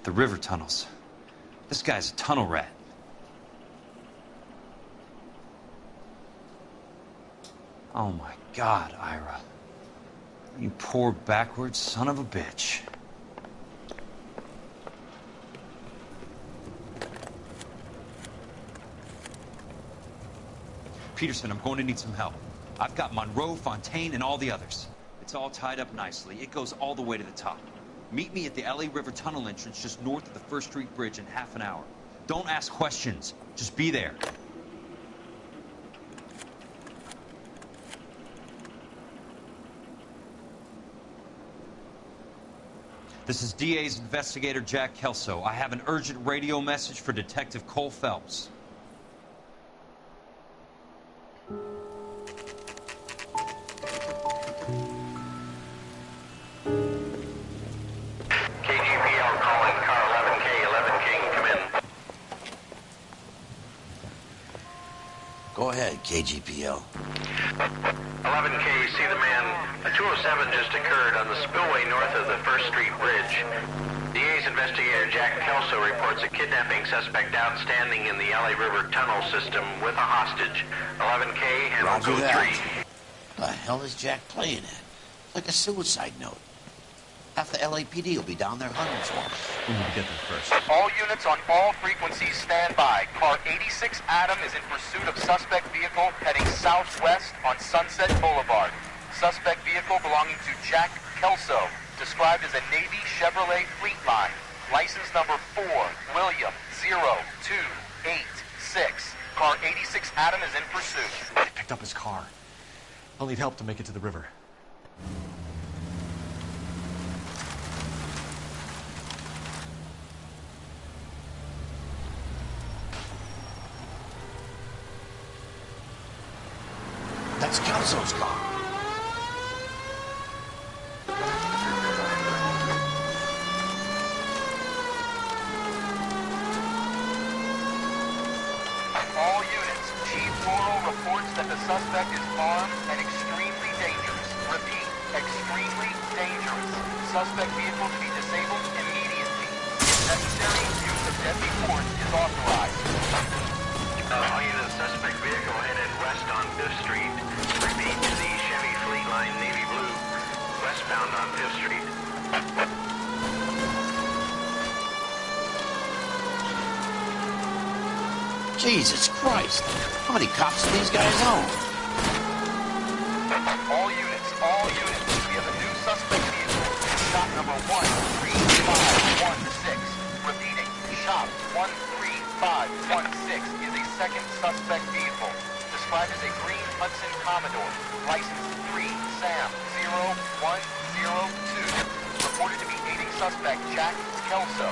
The river tunnels. This guy's a tunnel rat. Oh my God, Ira. You poor backwards son of a bitch. Peterson, I'm going to need some help. I've got Monroe, Fontaine, and all the others. It's all tied up nicely. It goes all the way to the top. Meet me at the LA River Tunnel entrance just north of the First Street Bridge in half an hour. Don't ask questions. Just be there. This is DA's investigator Jack Kelso. I have an urgent radio message for Detective Cole Phelps. Go ahead, KGPL. 11K, see the man. A 207 just occurred on the spillway north of the First Street Bridge. DA's investigator Jack Kelso reports a kidnapping suspect outstanding in the LA River tunnel system with a hostage. 11K, handle Roger code that. 3. The hell is Jack playing at? Like a suicide note. Half the LAPD will be down there hunting for him. We need to get there first. All units on all frequencies stand by. Car 86 Adam is in pursuit of suspect vehicle heading southwest on Sunset Boulevard. Suspect vehicle belonging to Jack Kelso, described as a Navy Chevrolet Fleetline. License number 4, William 0286. Car 86 Adam is in pursuit. They picked up his car. I'll need help to make it to the river. That's Kelso's car. All units, Chief Laurel reports that the suspect is armed and extremely dangerous. Repeat, extremely dangerous. Suspect vehicle to be disabled immediately. If necessary, use of deadly force is authorized. All units, suspect vehicle headed west on 5th Street. Repeat to the Chevy Fleetline Navy Blue, westbound on 5th Street. Jesus Christ. How many cops do these guys own? All units, we have a new suspect vehicle. Shop number 13516. Repeating, shop 13516 is a second suspect vehicle. Described as a green Hudson Commodore. License 3 Sam 0102. Reported to be aiding suspect Jack Kelso.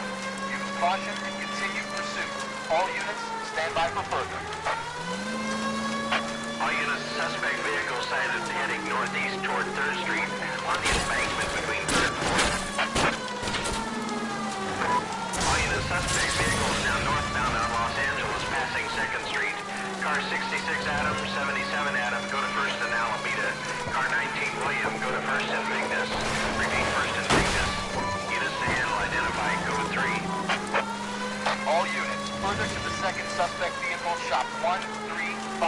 Use caution and continue pursuit. All units, stand by for further. All units, suspect vehicle sighted heading northeast toward 3rd Street on the embankment between 3rd and Suspect vehicle is now northbound on Los Angeles, passing 2nd Street. Car 66 Adam, 77 Adam, go to 1st and Alameda. Car 19 William, go to 1st and Vignes. Repeat 1st and Vignes. Units to handle identified, code 3. All units, further to the 2nd suspect vehicle, shop 13516.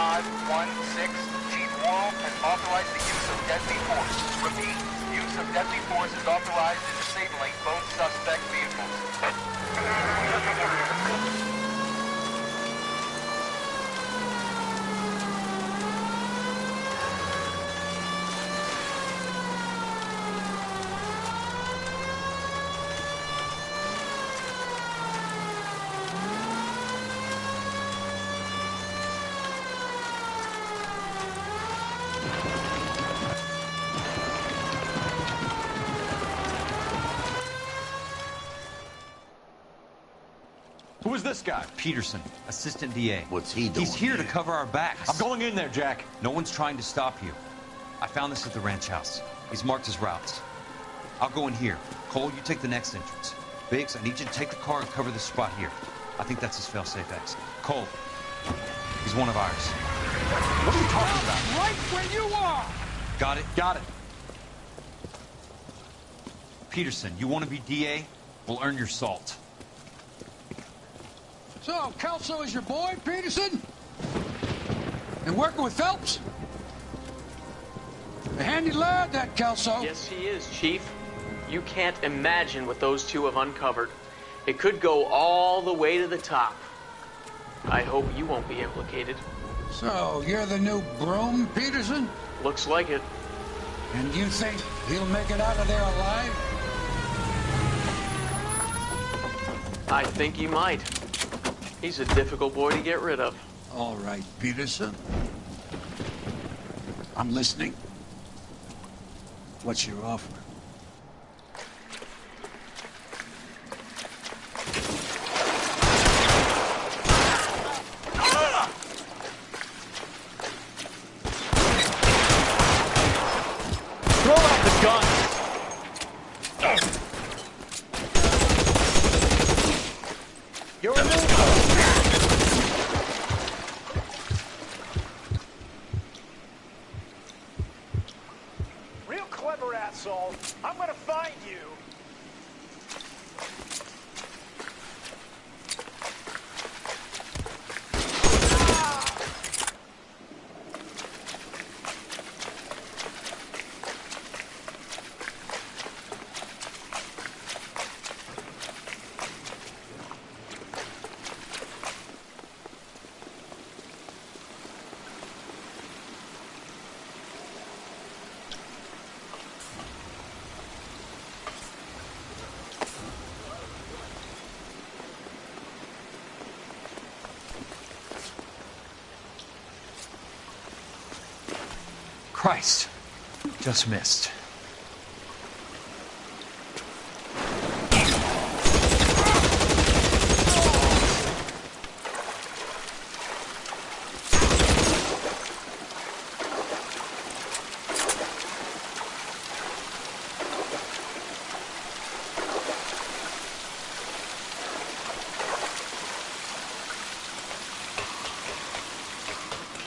Chief Worrell has authorized the use of deadly force. Repeat, use of deadly force is authorized in disabling both suspect vehicles. Who is this guy? Peterson, assistant DA. What's he doing? He's here to cover our backs. I'm going in there, Jack. No one's trying to stop you. I found this at the ranch house. He's marked his routes. I'll go in here. Cole, you take the next entrance. Biggs, I need you to take the car and cover this spot here. I think that's his fail-safe exit. Cole, he's one of ours. What are you talking about? Right where you are! Got it? Got it. Peterson, you want to be DA? We'll earn your salt. So, Kelso is your boy, Peterson? And working with Phelps? A handy lad, that Kelso. Yes, he is, Chief. You can't imagine what those two have uncovered. It could go all the way to the top. I hope you won't be implicated. So, you're the new broom, Peterson? Looks like it. And you think he'll make it out of there alive? I think he might. He's a difficult boy to get rid of. All right, Peterson. I'm listening. What's your offer? Throw out the gun! You're a new... Real clever, asshole. I'm gonna find you. Christ. Just missed.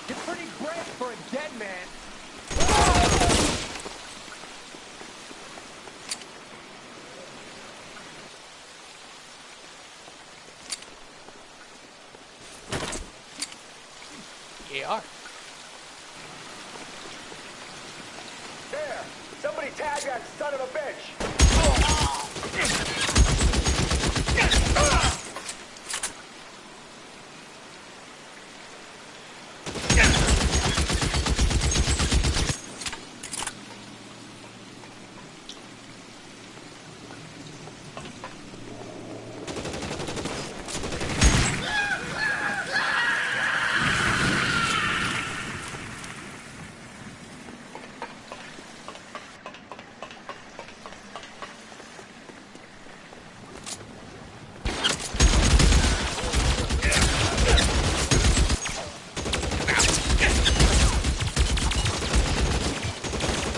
You're pretty brave for a dead man. Yeah. There! Somebody tag that son of a bitch!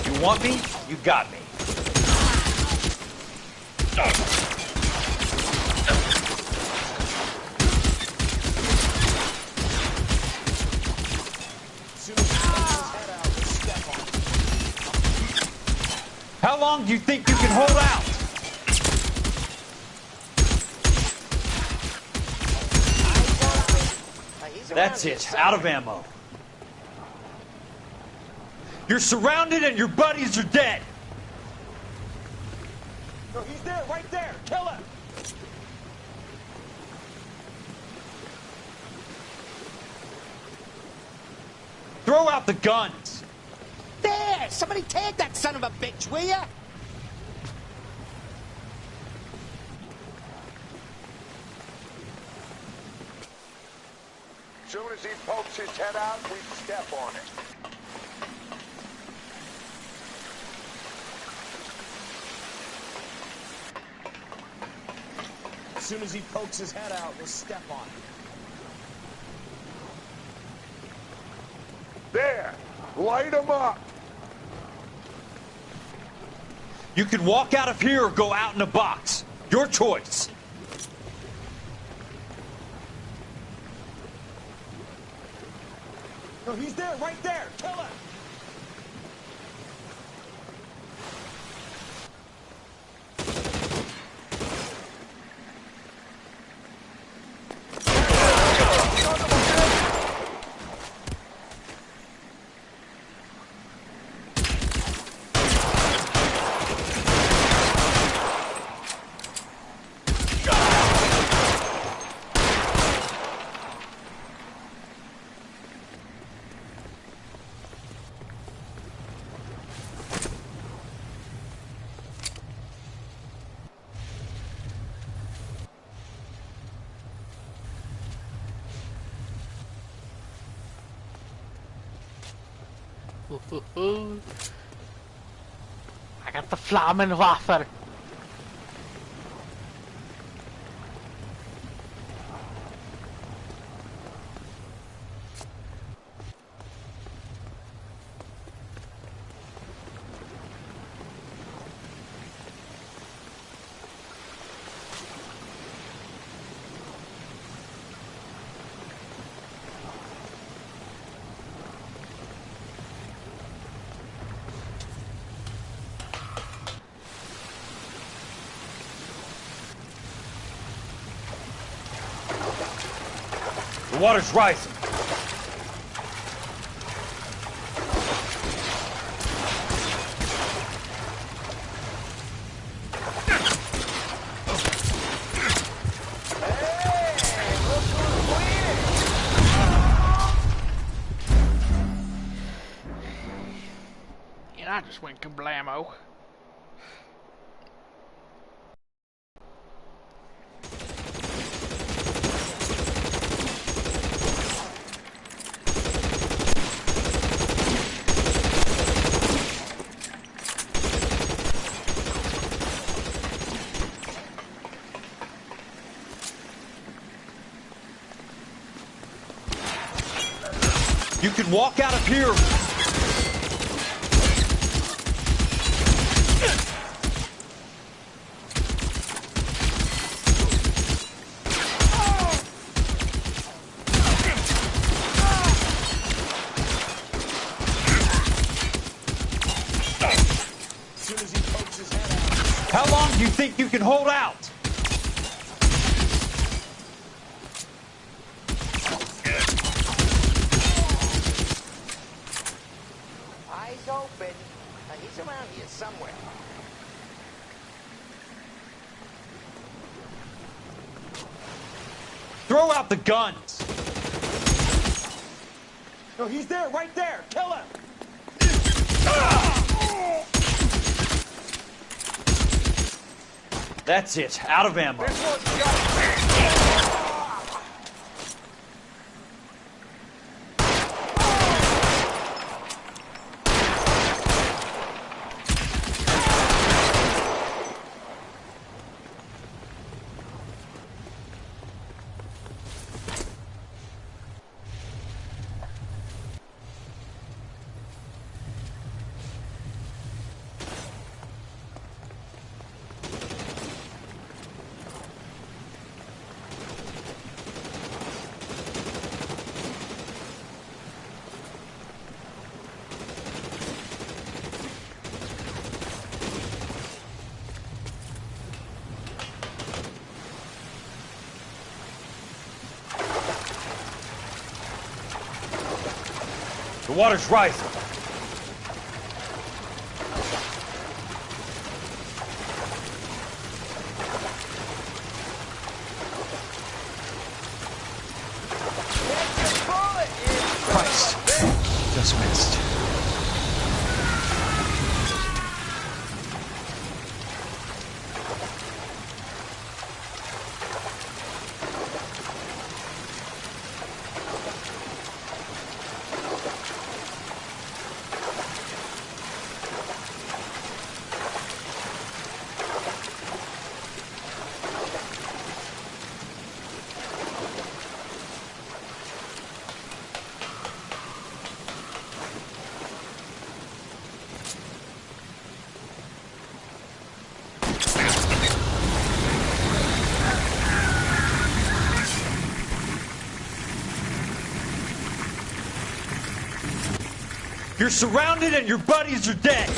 You want me? You got me. long do you think you can hold out? That's it. Out of ammo. You're surrounded and your buddies are dead. No, he's there, right there. Kill him. Throw out the guns. There! Somebody tag that son of a bitch, will ya? Soon as he pokes his head out, we step on it. As soon as he pokes his head out, we'll step on it. There! Light him up! You can walk out of here or go out in a box. Your choice. No, he's there, right there. Kill him. I got the Flammenwaffe. The water's rising. And I just went kablamo. You can walk out of here. How long do you think you can hold out? Eyes open. He's around here somewhere. Throw out the guns. No, he's there, right there. Kill him. That's it. Out of ammo. The water's rising. Christ! Just missed. You're surrounded and your buddies are dead.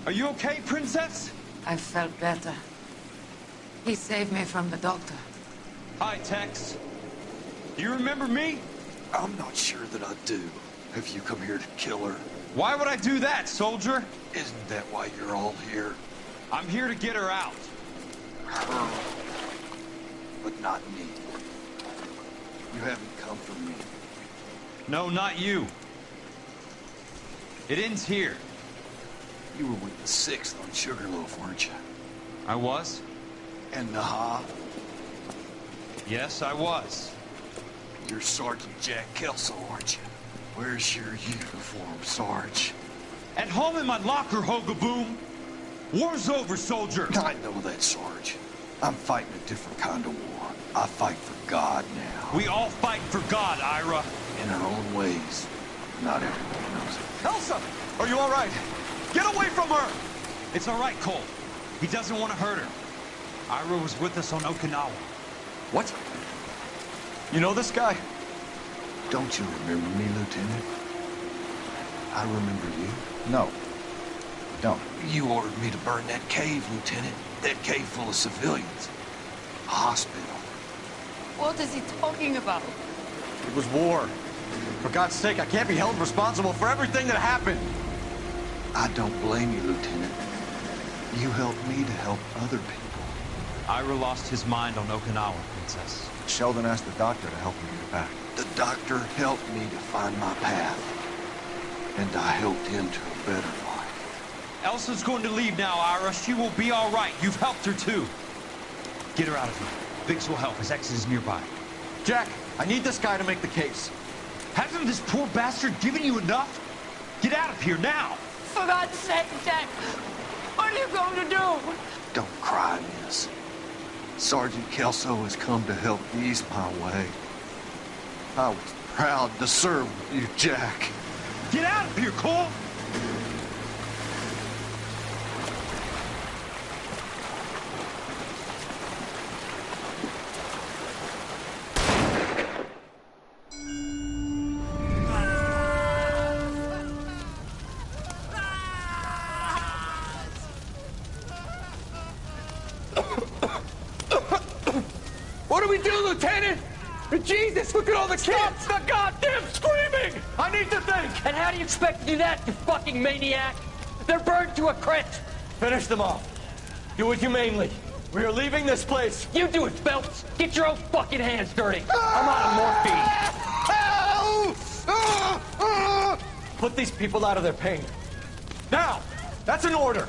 Are you okay, Princess? I felt better. He saved me from the doctor. Hi, Tex. Do you remember me? I'm not sure that I do. Have you come here to kill her? Why would I do that, soldier? Isn't that why you're all here? I'm here to get her out. Her. But not me. You haven't come for me. No, not you. It ends here. You were with the 6th on Sugarloaf, weren't you? I was? And Naha? Yes, I was. You're Sergeant Jack Kelso, aren't you? Where's your uniform, Sarge? At home in my locker, Hogaboom. War's over, soldier. I know that, Sarge. I'm fighting a different kind of war. I fight for God now. We all fight for God, Ira. In our own ways. Not everyone knows it. Elsa! Are you all right? Get away from her! It's all right, Cole. He doesn't want to hurt her. Ira was with us on Okinawa. What? You know this guy? Don't you remember me, Lieutenant? I remember you. No. Don't. You ordered me to burn that cave, Lieutenant. That cave full of civilians. A hospital. What is he talking about? It was war. For God's sake, I can't be held responsible for everything that happened. I don't blame you, Lieutenant. You helped me to help other people. Ira lost his mind on Okinawa, Princess. Sheldon asked the doctor to help him get back. The doctor helped me to find my path. And I helped him to a better life. Elsa's going to leave now, Ira. She will be all right. You've helped her, too. Get her out of here. Biggs will help. His exit is nearby. Jack, I need this guy to make the case. Hasn't this poor bastard given you enough? Get out of here now! For God's sake, Jack! What are you going to do? Don't cry, miss. Sergeant Kelso has come to help ease my way. I was proud to serve with you, Jack. Get out of here, Cole! What do we do, Lieutenant? Jesus, look at all the kids! Stop the goddamn screaming! I need to think! And how do you expect to do that, you fucking maniac? They're burned to a crisp! Finish them off. Do it humanely. We are leaving this place. You do it, Phelps. Get your own fucking hands dirty. I'm out of morphine. Put these people out of their pain. Now, that's an order.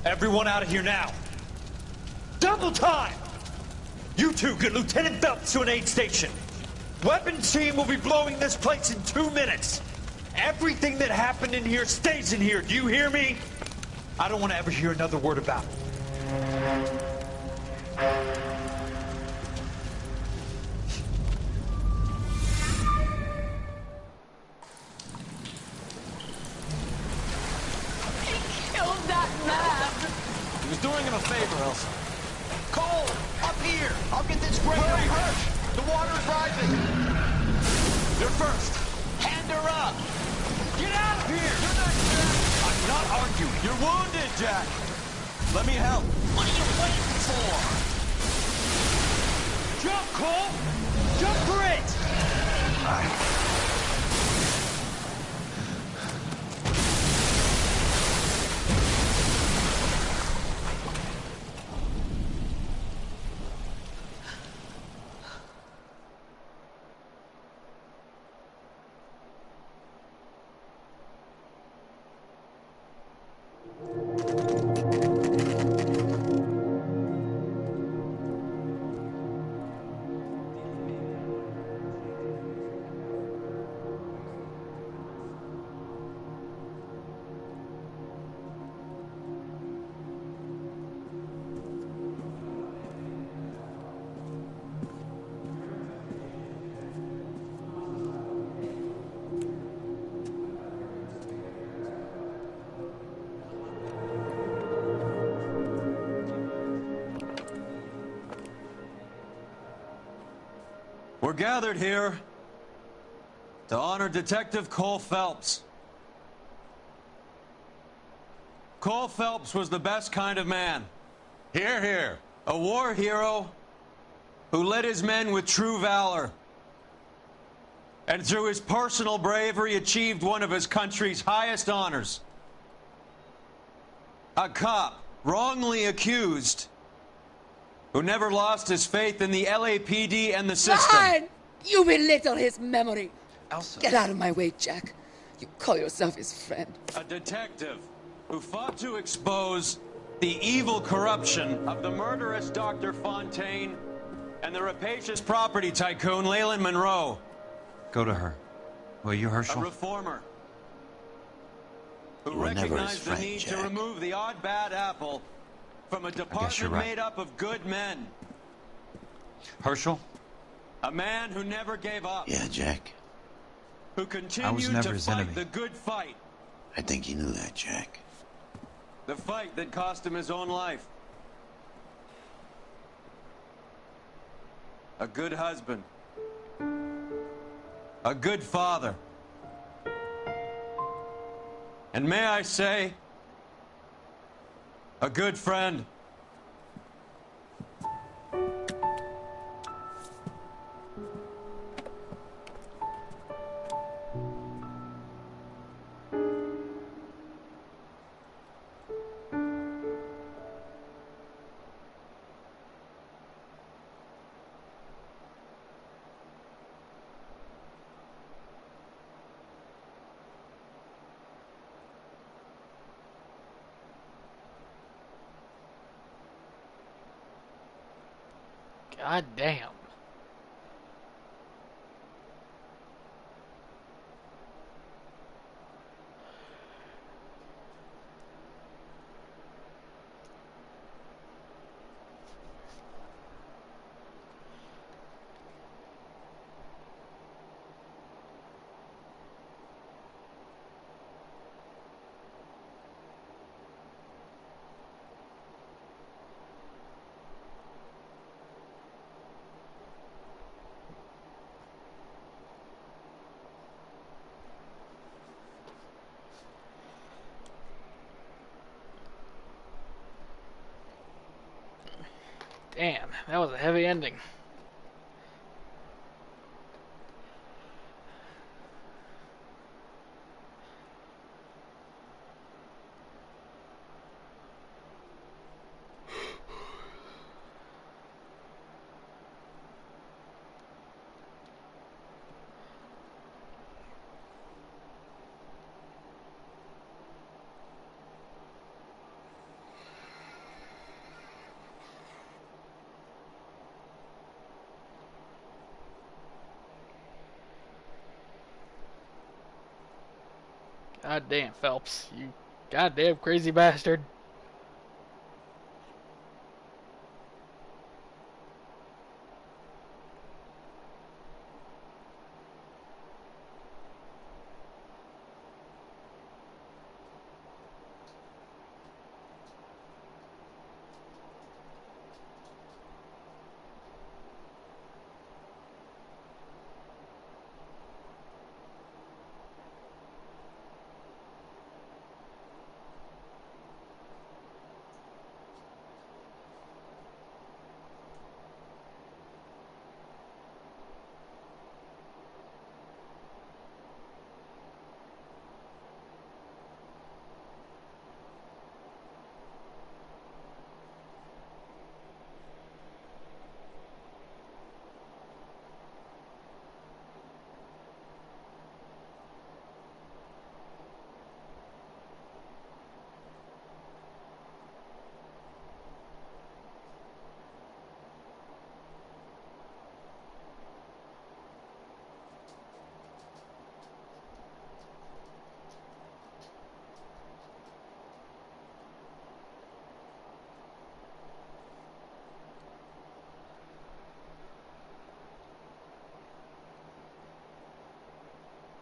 Everyone out of here now. Double time! You two get Lieutenant Phelps to an aid station. Weapons team will be blowing this place in 2 minutes. Everything that happened in here stays in here. Do you hear me? I don't want to ever hear another word about it. Killed that man. He was doing him a favor, Elsa. Cole, up here. I'll get this grave hurt. The water's rising. You're first. Hand her up. Get out of here! You're not Jack! I'm not arguing. You're wounded, Jack. Let me help. What are you waiting for? Jump, Cole! Jump for it! We're gathered here to honor Detective Cole Phelps. Cole Phelps was the best kind of man. Hear, hear. A war hero who led his men with true valor. And through his personal bravery achieved one of his country's highest honors. A cop wrongly accused who never lost his faith in the LAPD and the system. Fine! You belittle his memory. Elsa. Get out of my way, Jack. You call yourself his friend. A detective who fought to expose the evil corruption of the murderous Dr. Fontaine and the rapacious property tycoon Leyland Monroe. Go to her. Will you, Herschel? A reformer who You were never his recognized friend, the need Jack. to remove the odd bad apple from a department right. made up of good men. Herschel? A man who never gave up. Yeah, Jack. Who I was continued never to his fight enemy. the good fight. I think you knew that, Jack. The fight that cost him his own life. A good husband. A good father. And may I say, a good friend. God damn. Damn, that was a heavy ending. God damn, Phelps. You goddamn crazy bastard.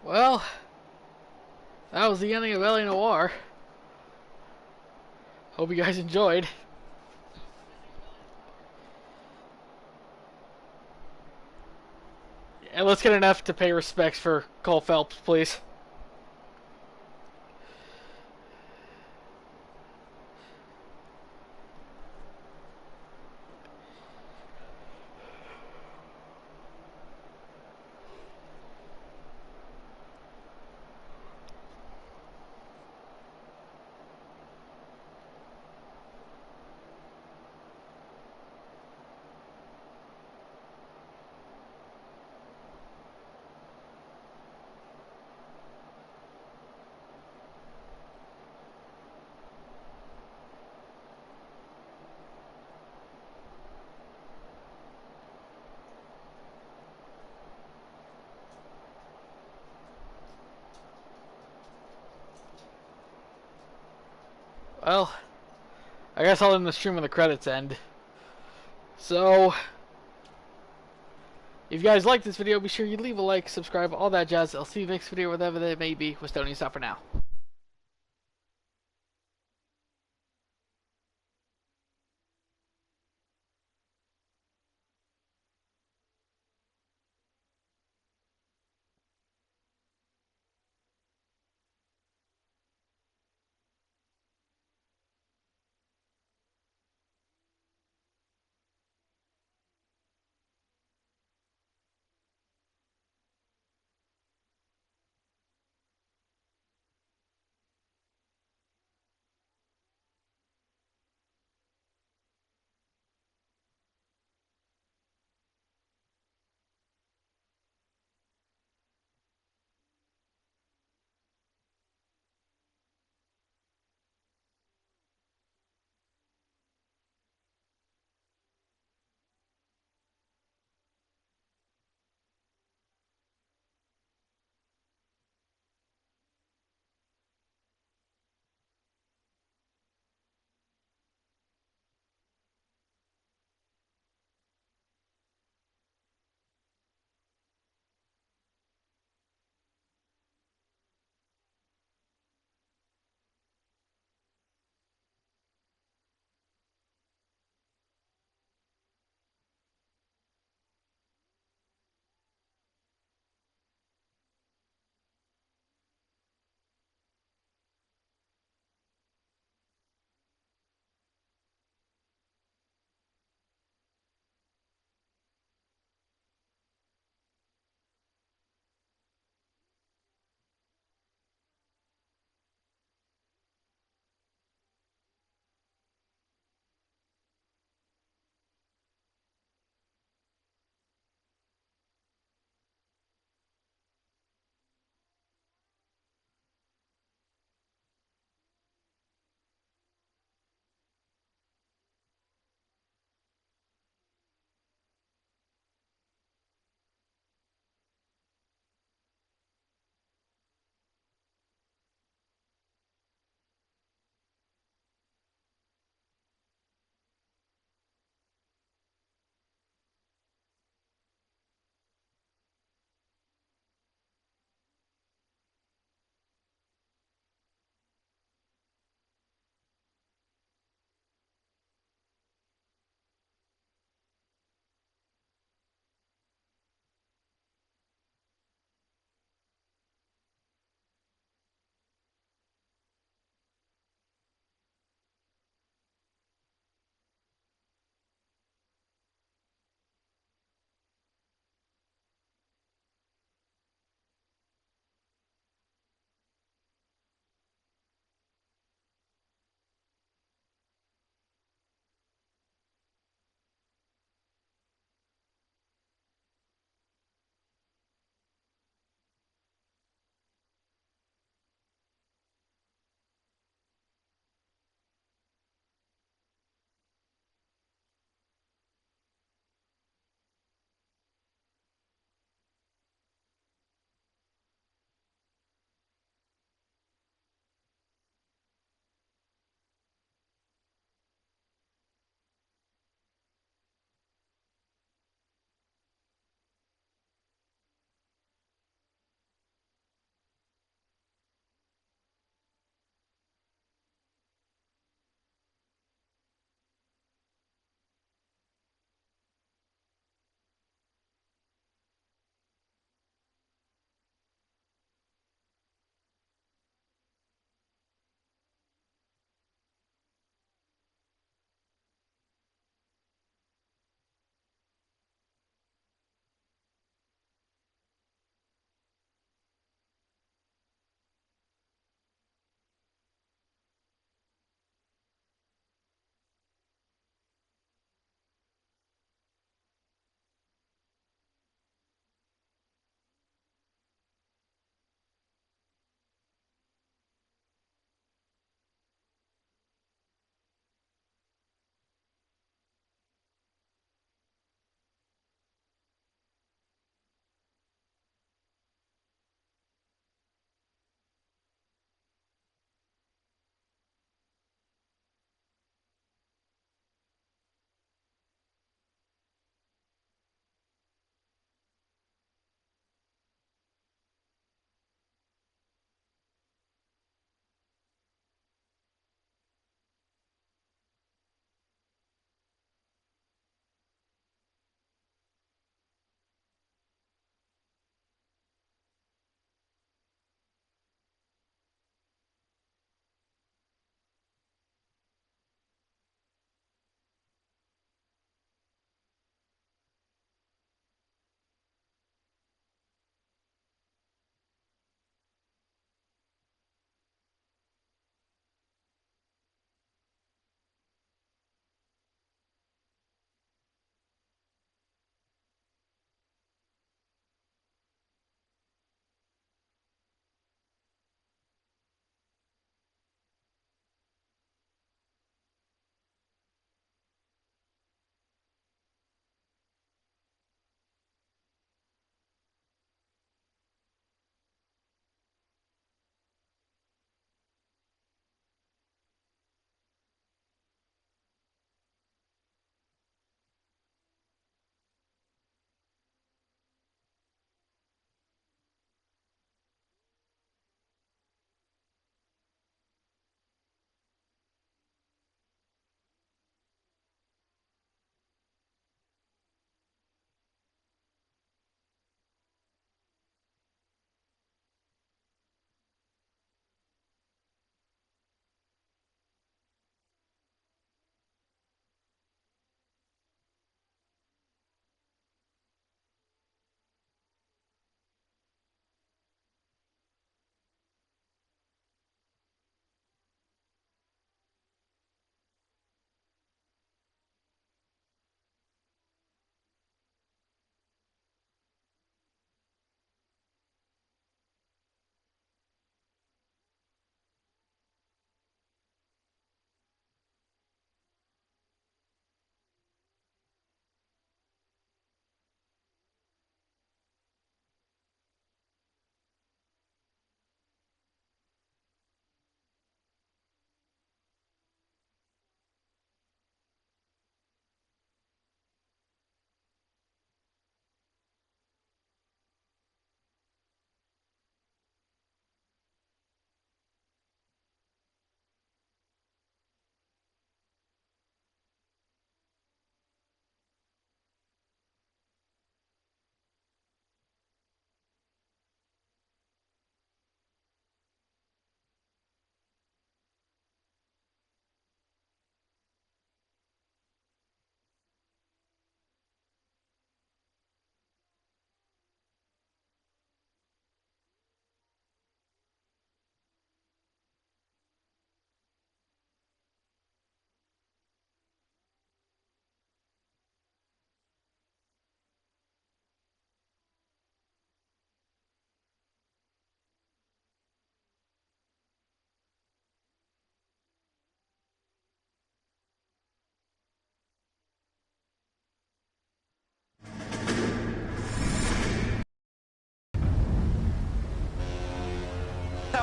Well, that was the ending of LA Noire. Hope you guys enjoyed. And let's get an F to pay respects for Cole Phelps, please. Well, I guess I'll end the stream when the credits end. So, if you guys like this video, be sure you leave a like, subscribe, all that jazz. I'll see you next video, whatever that may be. With Stony, stop for now.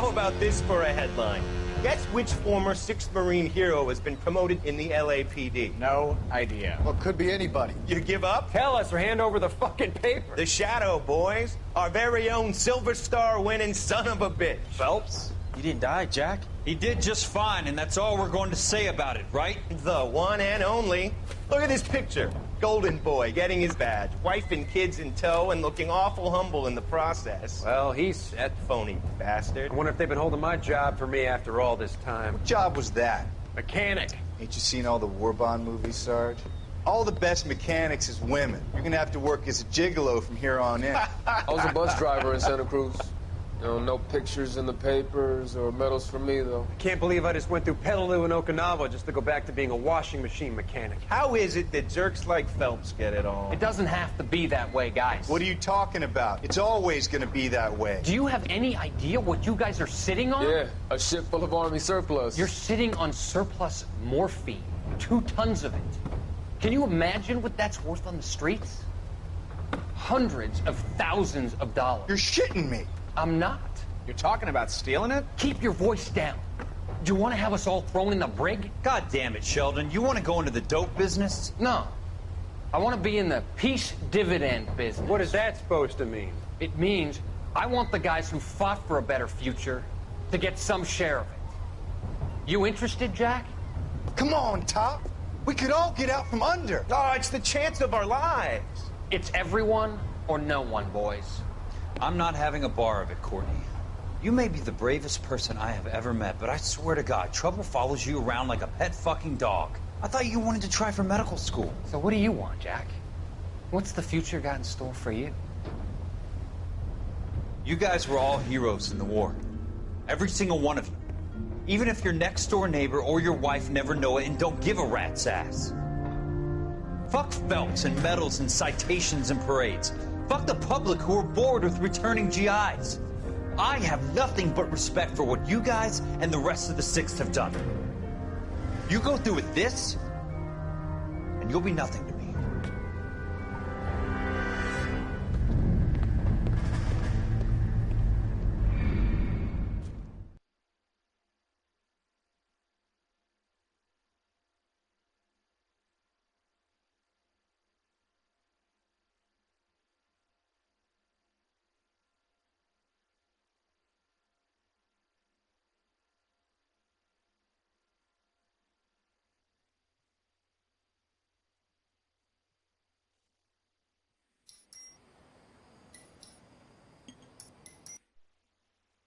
How about this for a headline? Guess which former 6th Marine hero has been promoted in the LAPD? No idea. Well, it could be anybody. You give up? Tell us or hand over the fucking paper. The Shadow, boys. Our very own Silver Star winning son of a bitch. Phelps? He didn't die, Jack. He did just fine, and that's all we're going to say about it, right? The one and only. Look at this picture. Golden boy getting his badge, wife and kids in tow, and looking awful humble in the process. Well, he's That phony bastard. I wonder if they've been holding my job for me after all this time. What job was that? Mechanic. Ain't you seen all the war bond movies, Sarge? All the best mechanics is women. You're gonna have to work as a gigolo from here on in. I was a bus driver in Santa Cruz. You know, no pictures in the papers or medals for me, though. I can't believe I just went through Petaloo and Okinawa just to go back to being a washing machine mechanic. How is it that jerks like Phelps get it all? It doesn't have to be that way, guys. What are you talking about? It's always gonna be that way. Do you have any idea what you guys are sitting on? Yeah, a ship full of Army surplus. You're sitting on surplus morphine. 2 tons of it. Can you imagine what that's worth on the streets? Hundreds of thousands of dollars. You're shitting me. I'm not. You're talking about stealing it? Keep your voice down. Do you want to have us all thrown in the brig? God damn it, Sheldon. You want to go into the dope business? No. I want to be in the peace dividend business. What is that supposed to mean? It means I want the guys who fought for a better future to get some share of it. You interested, Jack? Come on, Top. We could all get out from under. Oh, it's the chance of our lives. It's everyone or no one, boys. I'm not having a bar of it, Courtney. You may be the bravest person I have ever met, but I swear to God, trouble follows you around like a pet fucking dog. I thought you wanted to try for medical school. So what do you want, Jack? What's the future got in store for you? You guys were all heroes in the war. Every single one of you. Even if your next door neighbor or your wife never know it and don't give a rat's ass. Fuck Phelps and medals and citations and parades. Fuck the public who are bored with returning GIs. I have nothing but respect for what you guys and the rest of the 6th have done. You go through with this, and you'll be nothing to me.